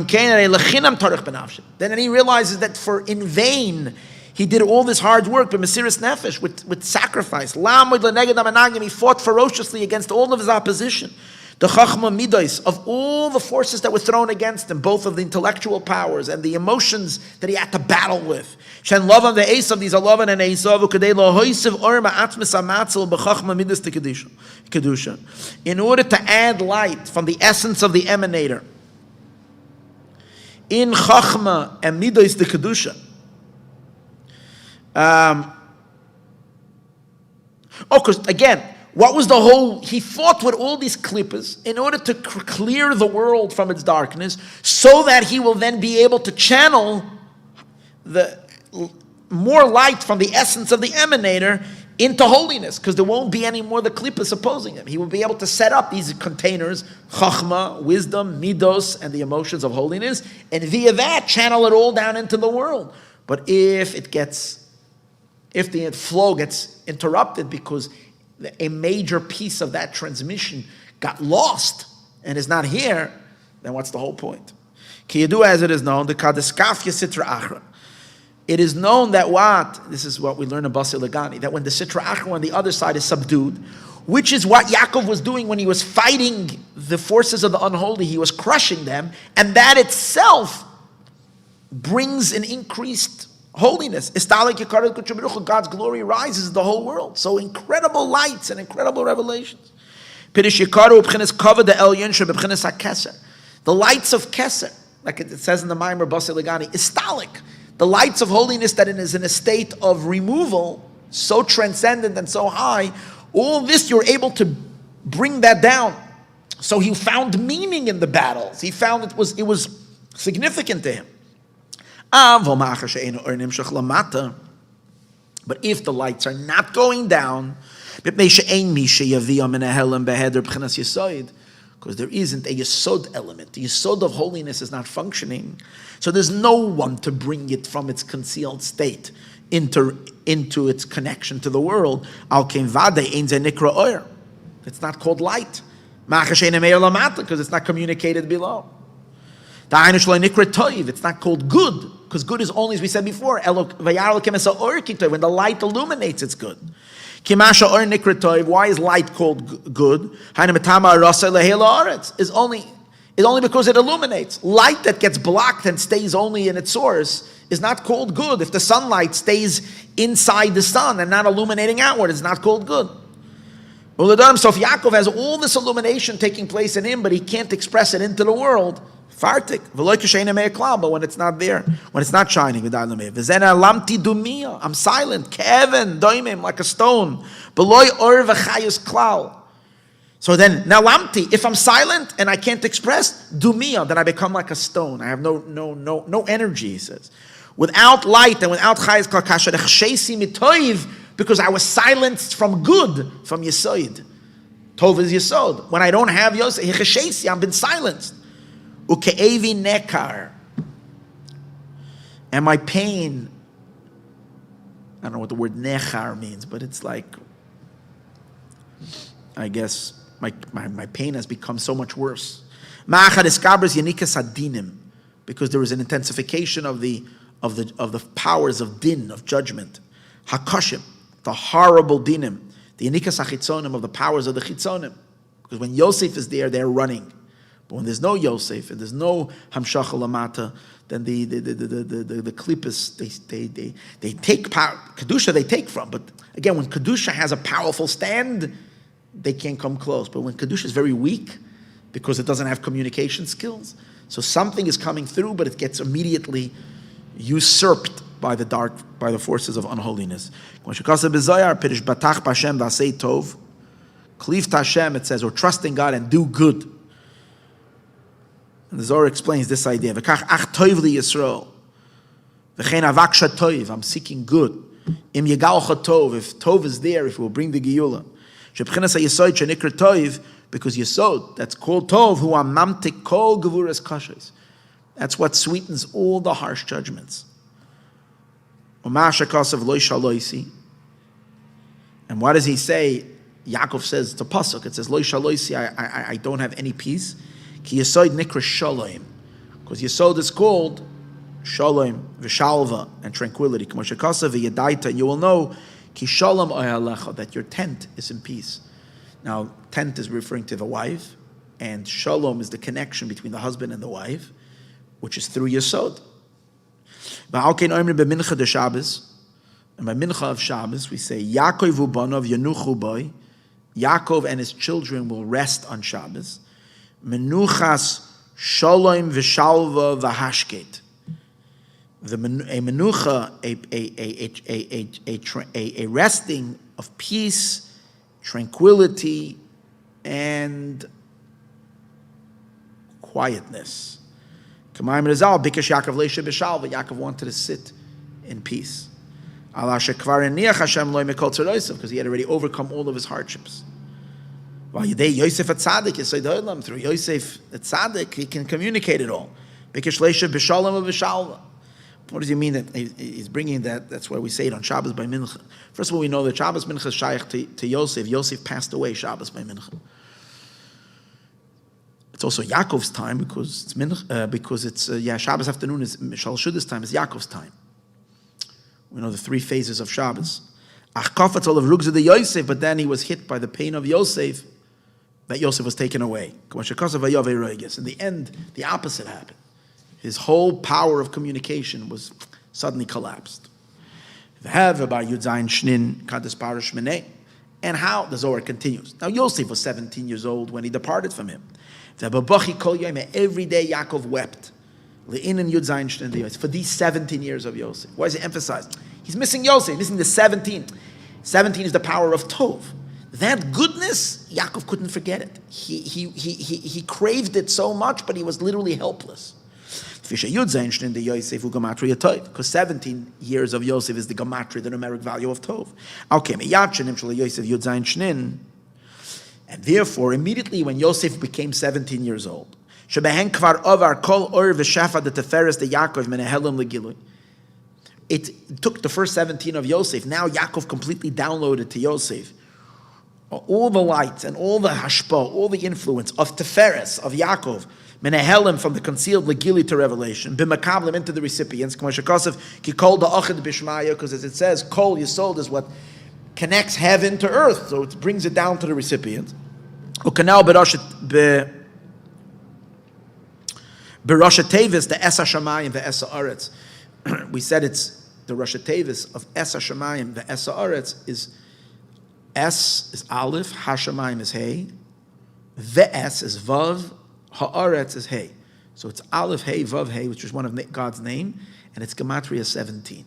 he realizes that for in vain he did all this hard work, but Mesiras Nefesh, with sacrifice. He fought ferociously against all of his opposition. The Chachma Midos, of all the forces that were thrown against him, both of the intellectual powers and the emotions that he had to battle with. Shen Lavan the Esav, these are Lavan and Esav, Kedei lo hoisiv or ma'atmis amatzel b'chachma midas to kedusha, in order to add light from the essence of the emanator in Chachma and Midas the kedusha. Because again, what was the whole? He fought with all these klippas in order to clear the world from its darkness, so that he will then be able to channel the more light from the essence of the emanator into holiness, because there won't be any more the klippas opposing him. He will be able to set up these containers, chachma, wisdom, midos, and the emotions of holiness, and via that channel it all down into the world. But if the flow gets interrupted because a major piece of that transmission got lost and is not here, then what's the whole point? Ki yedu, as it is known, the kadeskafya sitra achra. It is known that this is what we learn in Basi Legani, that when the sitra achra on the other side is subdued, which is what Yaakov was doing when he was fighting the forces of the unholy, he was crushing them, and that itself brings an increased holiness. God's glory rises in the whole world. So incredible lights and incredible revelations. The lights of Keser, like it says in the Maimer Basi Legani, istalik. The lights of holiness that is in a state of removal, so transcendent and so high, all this you're able to bring that down. So he found meaning in the battles. He found it was significant to him. But if the lights are not going down, because there isn't a yesod element, the yesod of holiness is not functioning, so there's no one to bring it from its concealed state into its connection to the world. It's not called light, because it's not communicated below. It's not called good, because good is only, as we said before, when the light illuminates, it's good. Why is light called good? Is only because it illuminates. Light that gets blocked and stays only in its source is not called good. If the sunlight stays inside the sun and not illuminating outward, it's not called good. So if Yaakov has all this illumination taking place in him, but he can't express it into the world, fartik, but when it's not there, when it's not shining, I'm silent, Kevin, doimim, like a stone. So then, now lamti, if I'm silent and I can't express, dumia, then I become like a stone. I have no energy, he says. Without light and without chayes kal kasher echshesi mitoiv, because I was silenced from good, from yesod. Tov is yesod. When I don't have yosef, echshesi, I've been silenced. Uke'evi nekar. And my pain, I don't know what the word nechar means, but it's like, I guess, my pain has become so much worse. Because there is an intensification of the powers of din, of judgment. Hakashim, the horrible dinim, the yanikas achitzonim, of the powers of the chitzonim. Because when Yosef is there, they're running. But when there's no Yosef and there's no hamshacha lamata, then the klippas they take power. Kedusha they take from. But again, when Kedusha has a powerful stand, they can't come close. But when Kedusha is very weak, because it doesn't have communication skills, so something is coming through, but it gets immediately usurped by the forces of unholiness. Cleave to Hashem, it says, or trust in God and do good. And the Zohar explains this idea. V'kach ach toiv li Yisrael. V'chein avaksha toiv, I'm seeking good. Im yegalcha tov, if tov is there, if it will bring the Geula. Shebchinas ha-yesod shenikra toiv, because Yesod, that's called tov, hu amamtik kol gevuras kashes. That's what sweetens all the harsh judgments. Umah shekasav lo shaloisi. And what does he say? Yaakov says, it's a pasuk, it says, lo shaloisi, I don't have any peace. Ki Yesod nikra shalom. Because Yesod is called shalom, v'shalva, and tranquility. K'mo shekasav v'yadaita, and you will know, ki shalom oyalecha, that your tent is in peace. Now, tent is referring to the wife, and shalom is the connection between the husband and the wife, which is through Yesod. And by mincha of Shabbos, we say, Yaakov ubanov yanuchu boy, Yaakov and his children will rest on Shabbos. Menuchas shalom v'shalva v'hashket. A menucha, a resting of peace, tranquility, and quietness. Yaakov wanted to sit in peace. Because he had already overcome all of his hardships. Through Yosef at Tzaddik, he can communicate it all. What does he mean that he's bringing that? That's why we say it on Shabbos by Mincha. First of all, we know that Shabbos Mincha is shaykh to Yosef. Yosef passed away Shabbos by Mincha. It's also Yaakov's time because it's Mincha, because it's Shabbos afternoon is Mishal Shuddah's time, is Yaakov's time. We know the three phases of Shabbos. But then he was hit by the pain of Yosef, that Yosef was taken away. In the end, the opposite happened. His whole power of communication was suddenly collapsed. And how the Zohar continues. Now Yosef was 17 years old when he departed from him. Every day Yaakov wept. For these 17 years of Yosef. Why is it emphasized? He's missing Yosef, missing the 17. 17 is the power of Tov. That goodness, Yaakov couldn't forget it. He craved it so much, but he was literally helpless. Because 17 years of Yosef is the gematria, the numeric value of Tov. And therefore, immediately when Yosef became 17 years old, it took the first 17 of Yosef. Now Yaakov completely downloaded to Yosef all the light and all the hashpa, all the influence of Teferes, of Yaakov, Menehelim, from the concealed legili to revelation, b'makablim, into the recipients, because as it says, kol yisod is what connects heaven to earth, so it brings it down to the recipient. B'Rosh Tevis, the Esa Shamayim, the Esa Aretz. We said it's the Rosh Tevis of Esa Shamayim, the Esa Aretz is Es is Aleph, Hashamayim is Hey, the Es is Vav, Haaretz is Hey. So it's Aleph, Hey, Vav, Hey, which is one of God's name, and it's Gematria 17.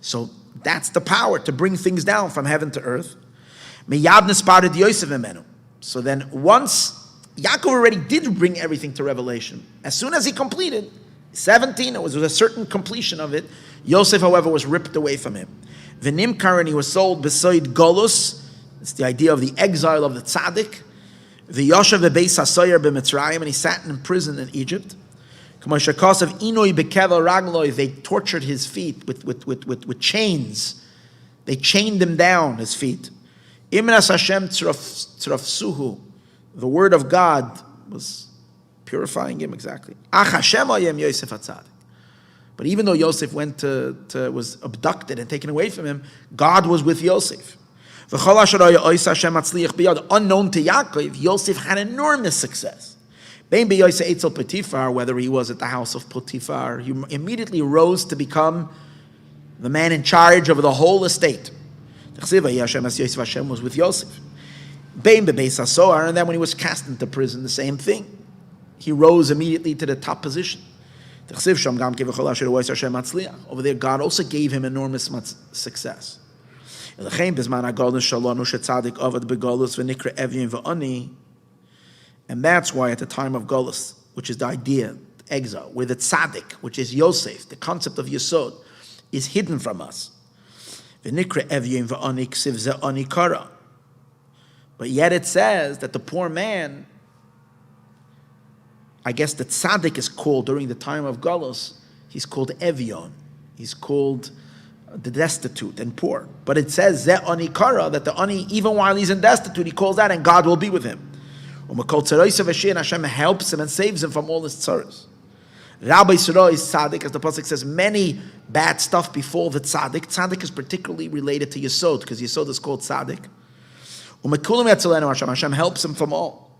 So that's the power to bring things down from heaven to earth. Meyad nispared Yosef imenu. So then once Yaakov already did bring everything to revelation. As soon as he completed 17, it was a certain completion of it. Yosef, however, was ripped away from him. V'nimkar, and he was sold beside Golus. It's the idea of the exile of the tzaddik. V'yoshev bebeis hasoyer b'Mitzrayim, and he sat in prison in Egypt. K'moshakos of inoi bekevel ragloi, they tortured his feet with chains. They chained him down, his feet. Imras Hashem tzrafsuhu. The word of God was purifying him, exactly. Ach Hashem ayem Yosef HaTzadik. But even though Yosef was abducted and taken away from him, God was with Yosef. Unknown to Yaakov, Yosef had enormous success. Whether he was at the house of Potiphar, he immediately rose to become the man in charge of the whole estate. Hashem was with Yosef. And then when he was cast into prison, the same thing. He rose immediately to the top position. Over there, God also gave him enormous success. And that's why at the time of Golus, which is the idea, exile, where the tzaddik, which is Yosef, the concept of Yesod, is hidden from us. But yet it says that the poor man, I guess the tzaddik is called during the time of Golus, he's called Evion. He's called the destitute and poor. But it says Ze Ani Kara, that the Ani, even while he's in destitute, he calls out and God will be with him. And Hashem helps him and saves him from all his tzaras. Rabbi Surah is tzaddik, as the pasuk says, many bad stuff befall the tzaddik. Tzaddik is particularly related to Yesod, because Yesod is called tzaddik. Hashem helps him from all.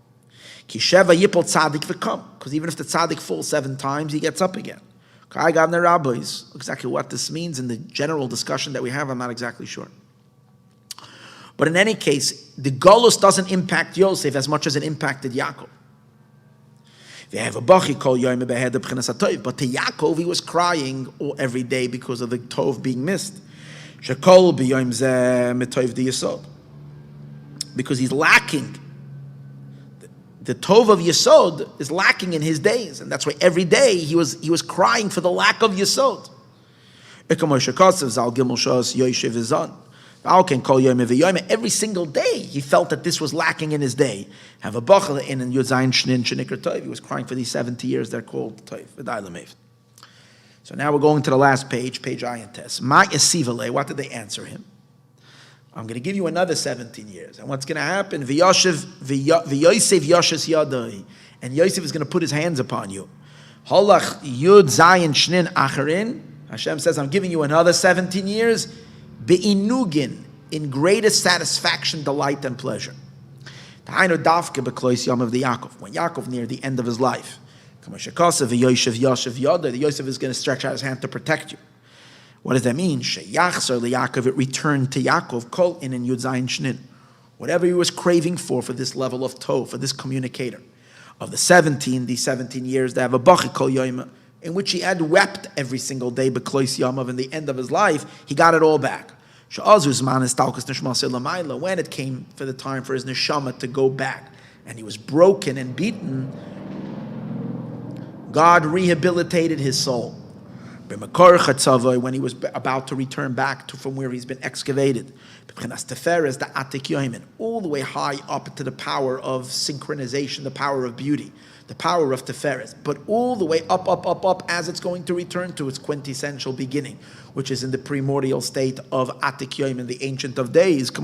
Kisheva yipol tzaddik v'kam, because even if the tzaddik falls 7 times, he gets up again. I got the rabbis. Exactly what this means in the general discussion that we have, I'm not exactly sure. But in any case, the Golus doesn't impact Yosef as much as it impacted Yaakov. But to Yaakov, he was crying every day because of the Tov being missed. Because he's lacking. The Tov of Yesod is lacking in his days, and that's why every day he was crying for the lack of Yesod. Every single day he felt that this was lacking in his day. Have a bachel in Yudzayin Shnin Shenikr Tov. He was crying for these 70 years they're called Tov. So now we're going to the last page Ayin Tes. Ma Yesivale, what did they answer him? I'm going to give you another 17 years. And what's going to happen? V'yosef Yoshes Yadai. And Yosef is going to put his hands upon you. Holach Yud Zayin Shnin Acharin. Hashem says, I'm giving you another 17 years. Be'inugin, in greatest satisfaction, delight, and pleasure. Ta'ayno dafke beklois yom of the Yaakov. When Yaakov near the end of his life. The Yosef is going to stretch out his hand to protect you. What does that mean? Sheyachzor leYaakov, it returned to Yaakov, kol in Yud Zayin Shnin. Whatever he was craving for this level of tov, for this communicator. Of these 17 years, they have a bachi kol yoyma, in which he had wept every single day, beklois yamav, in the end of his life, he got it all back. When it came for the time for his neshama to go back, and he was broken and beaten, God rehabilitated his soul. When he was about to return back from where he's been excavated, all the way high up to the power of synchronization, the power of beauty, the power of Teferes, but all the way up, as it's going to return to its quintessential beginning, which is in the primordial state of Atik Yoim, the Ancient of Days. It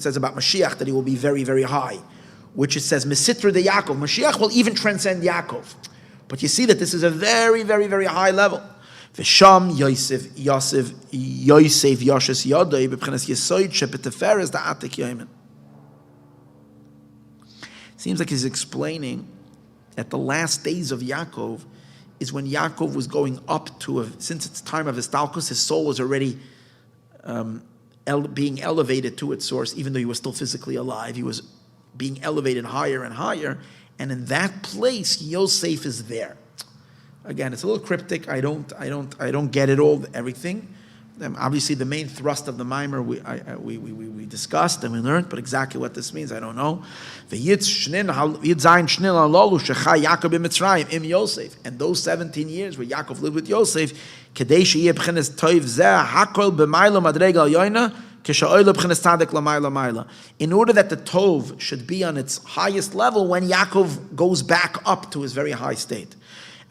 says about Mashiach that he will be very, very high, which it says Mesitra de Yaakov. Mashiach will even transcend Yaakov. But you see that this is a very, very, very high level. V'sham Yosef Yoshes Yodai b'pchenas Yesoid shepeteferes da'atik yomen. Seems like he's explaining that the last days of Yaakov is when Yaakov was going up to since it's time of his Histalkus, his soul was already being elevated to its source, even though he was still physically alive. He was being elevated higher and higher. And in that place, Yosef is there. Again, it's a little cryptic. I don't get it all, everything. Obviously, the main thrust of the mimer we discussed and we learned, but exactly what this means, I don't know. And those 17 years where Yaakov lived with Yosef, in order that the Tov should be on its highest level when Yaakov goes back up to his very high state.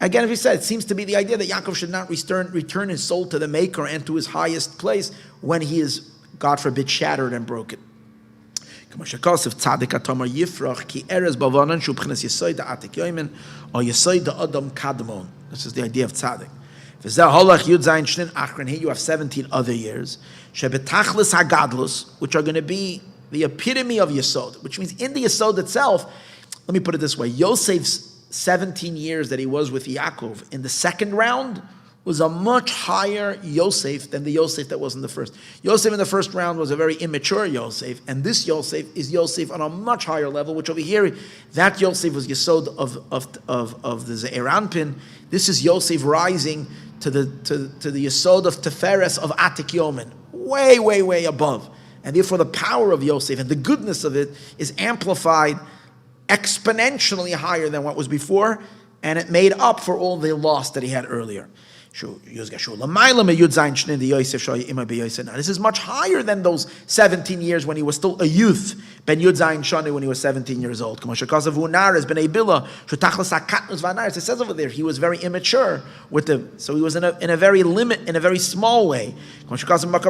Again, as we said, it seems to be the idea that Yaakov should not return his soul to the Maker and to his highest place when he is, God forbid, shattered and broken. This is the idea of tzaddik. Here you have 17 other years, which are going to be the epitome of Yesod, which means in the Yesod itself, let me put it this way, Yosef's 17 years that he was with Yaakov in the second round was a much higher Yosef than the Yosef that was in the first. Yosef in the first round was a very immature Yosef, and this Yosef is Yosef on a much higher level, which over here, that Yosef was Yesod of the Ze'er Anpin. This is Yosef rising to the Yesod of Teferes of Atik Yomin, way, way, way above. And therefore the power of Yosef and the goodness of it is amplified exponentially higher than what was before, and it made up for all the loss that he had earlier. Now, this is much higher than those 17 years when he was still a youth. Ben Yud Zayin Shana when he was 17 years old. It says over there he was very immature so he was in a very small way. It speaks says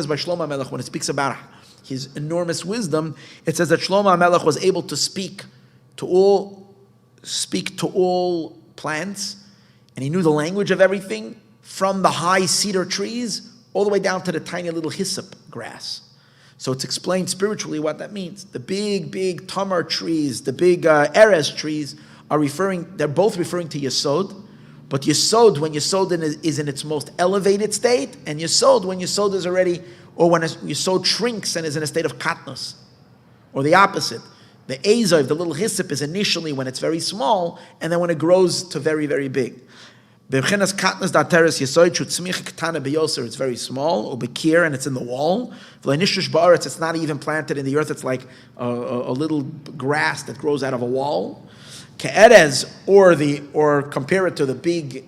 by Shlomo Melech when it speaks about his enormous wisdom, it says that Shlomo HaMelech was able to speak to all plants, and he knew the language of everything, from the high cedar trees all the way down to the tiny little hyssop grass. So it's explained spiritually what that means. The big tamar trees, the big erez trees they're both referring to Yesod, but Yesod, when Yesod is in its most elevated state, and Yesod, when Yesod is already, or when Yesod shrinks and is in a state of katnos, or the opposite. The Azov, the little hyssop, is initially when it's very small, and then when it grows to very, very big. It's very small, or bekir, and it's in the wall. It's not even planted in the earth, it's like a little grass that grows out of a wall. Ke'erez, or compare it to the big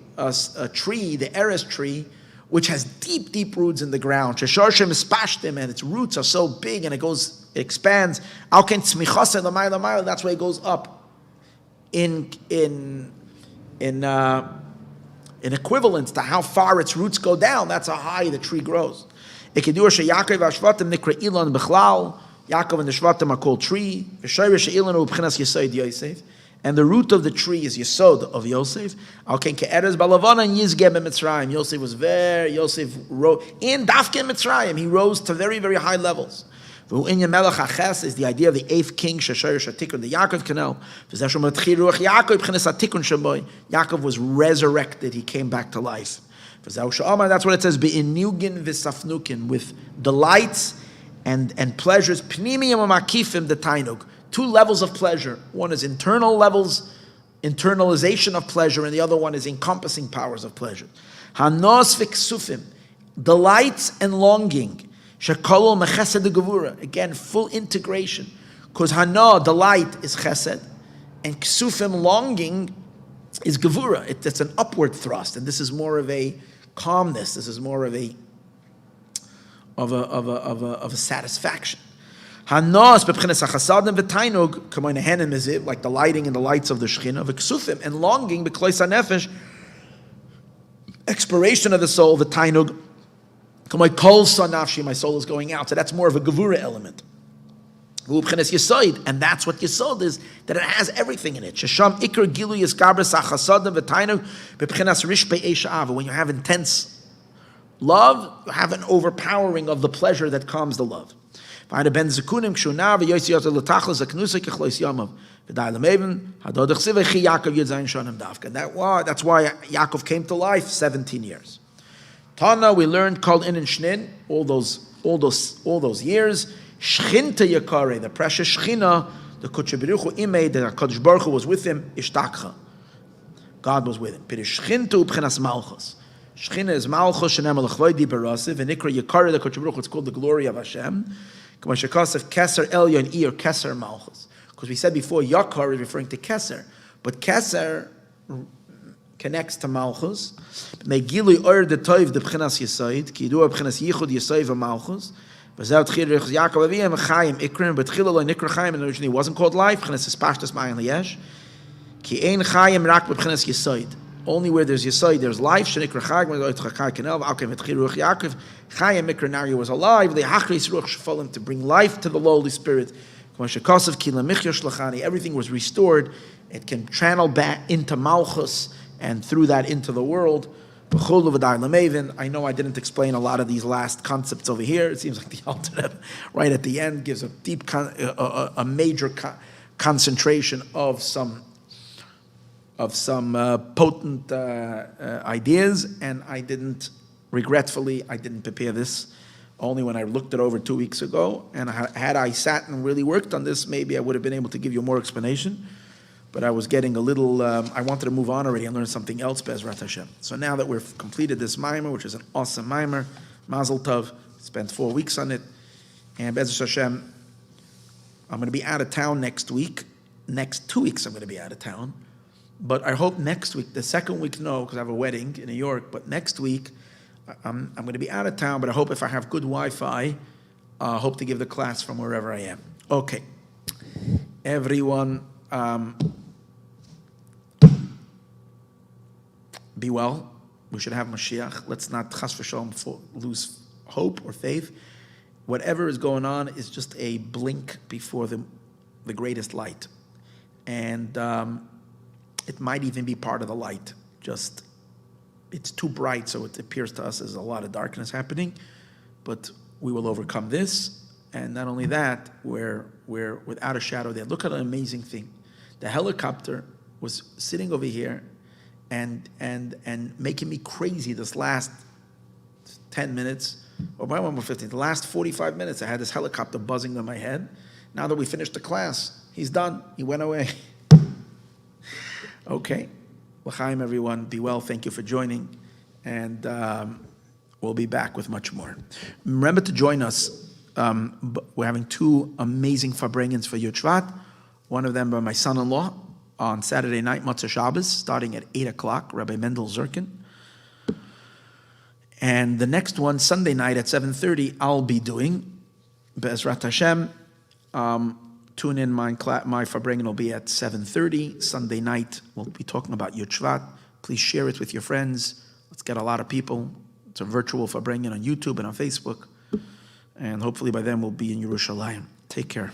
tree, the erez tree, which has deep, deep roots in the ground. Shesharshim ispashtim, and its roots are so big and it expands. That's why it goes up in equivalence to how far its roots go down. That's how high the tree grows. Yaakov and the Shvatim are called tree. And the root of the tree is Yesod of Yosef. Yosef rose in Dafke Mitzrayim. He rose to very, very high levels. Is the idea of the eighth king, the Yaakov canal. Yaakov was resurrected. He came back to life. That's what it says, with delights and pleasures. Two levels of pleasure. One is internal levels, internalization of pleasure, and the other one is encompassing powers of pleasure. Hanos v'ksufim, delights and longing. Shekolol mechesed gevura. Again, full integration. Because hana, delight, is chesed, and ksufim, longing, is gevura. It's an upward thrust, and this is more of a calmness. This is more of a satisfaction. Hanos b'pchenes hachasadim v'tainug kamoin henem is it like the lighting and the lights of the Shekhinah v'ksufim, and longing b'klois hanefesh, expiration of the soul, v'tainug kamoin kol sanafshi, my soul is going out. So that's more of a gevura element. V'pchenes yesod, and that's what yesod is, that it has everything in it. Shesham ikar gilu yiskabres hachasadim v'tainug b'pchenes rish be'esh ava. When you have intense love, you have an overpowering of the pleasure that calms the love. That's why Yaakov came to life 17 years. Tana, we learned called in and shnin, all those years. Shchinta yakare, the precious Shechina, the Kodesh Baruch Hu imei, the Kodesh Baruch Hu was with him. Ishtakcha, God was with him. But Shchinta ubchenas malchus. Shechina is malchus shenem alachvoidi berasiv, and ikra yakare, the Kodesh Baruch Hu, it's called the glory of Hashem. Because we said before, Yakar is referring to Keser, but Keser connects to Malchus. He wasn't called life. Only where there's Yesod, there's life. He was alive. To bring life to the lowly spirit. Everything was restored. It can channel back into Malchus and through that into the world. I know I didn't explain a lot of these last concepts over here. It seems like the Alter Rebbe, right at the end, gives a deep, a major concentration of some potent ideas, and regretfully, I didn't prepare this. Only when I looked it over 2 weeks ago, and had I sat and really worked on this, maybe I would have been able to give you more explanation. But I was getting a little, I wanted to move on already and learn something else, Be'ezrat Hashem. So now that we've completed this mimer, which is an awesome mimer, Mazel Tov, spent 4 weeks on it, and Be'ezrat Hashem, I'm going to be out of town next week. Next 2 weeks I'm going to be out of town. But I hope next week, the second week, no, because I have a wedding in New York, but next week, I'm going to be out of town, but I hope if I have good Wi-Fi, I hope to give the class from wherever I am. Okay. Everyone, be well. We should have Mashiach. Let's not chas v'shalom lose hope or faith. Whatever is going on is just a blink before the greatest light. And it might even be part of the light. Just, it's too bright, so it appears to us as a lot of darkness happening. But we will overcome this. And not only that, we're without a shadow there. Look at an amazing thing. The helicopter was sitting over here and making me crazy this last 10 minutes, or by 1:15, the last 45 minutes, I had this helicopter buzzing in my head. Now that we finished the class, he's done. He went away. Okay. L'chaim, everyone. Be well. Thank you for joining. And we'll be back with much more. Remember to join us. We're having 2 amazing Farbrengens for Yud Shvat. One of them by my son-in-law on Saturday night, Motzei Shabbos, starting at 8 o'clock, Rabbi Mendel Zirkin. And the next one, Sunday night at 7:30, I'll be doing. Be'ezrat Hashem. Tune in, my Farbrengen will be at 7:30. Sunday night, we'll be talking about Yud Shvat. Please share it with your friends. Let's get a lot of people. It's a virtual Farbrengen on YouTube and on Facebook. And hopefully by then we'll be in Yerushalayim. Take care.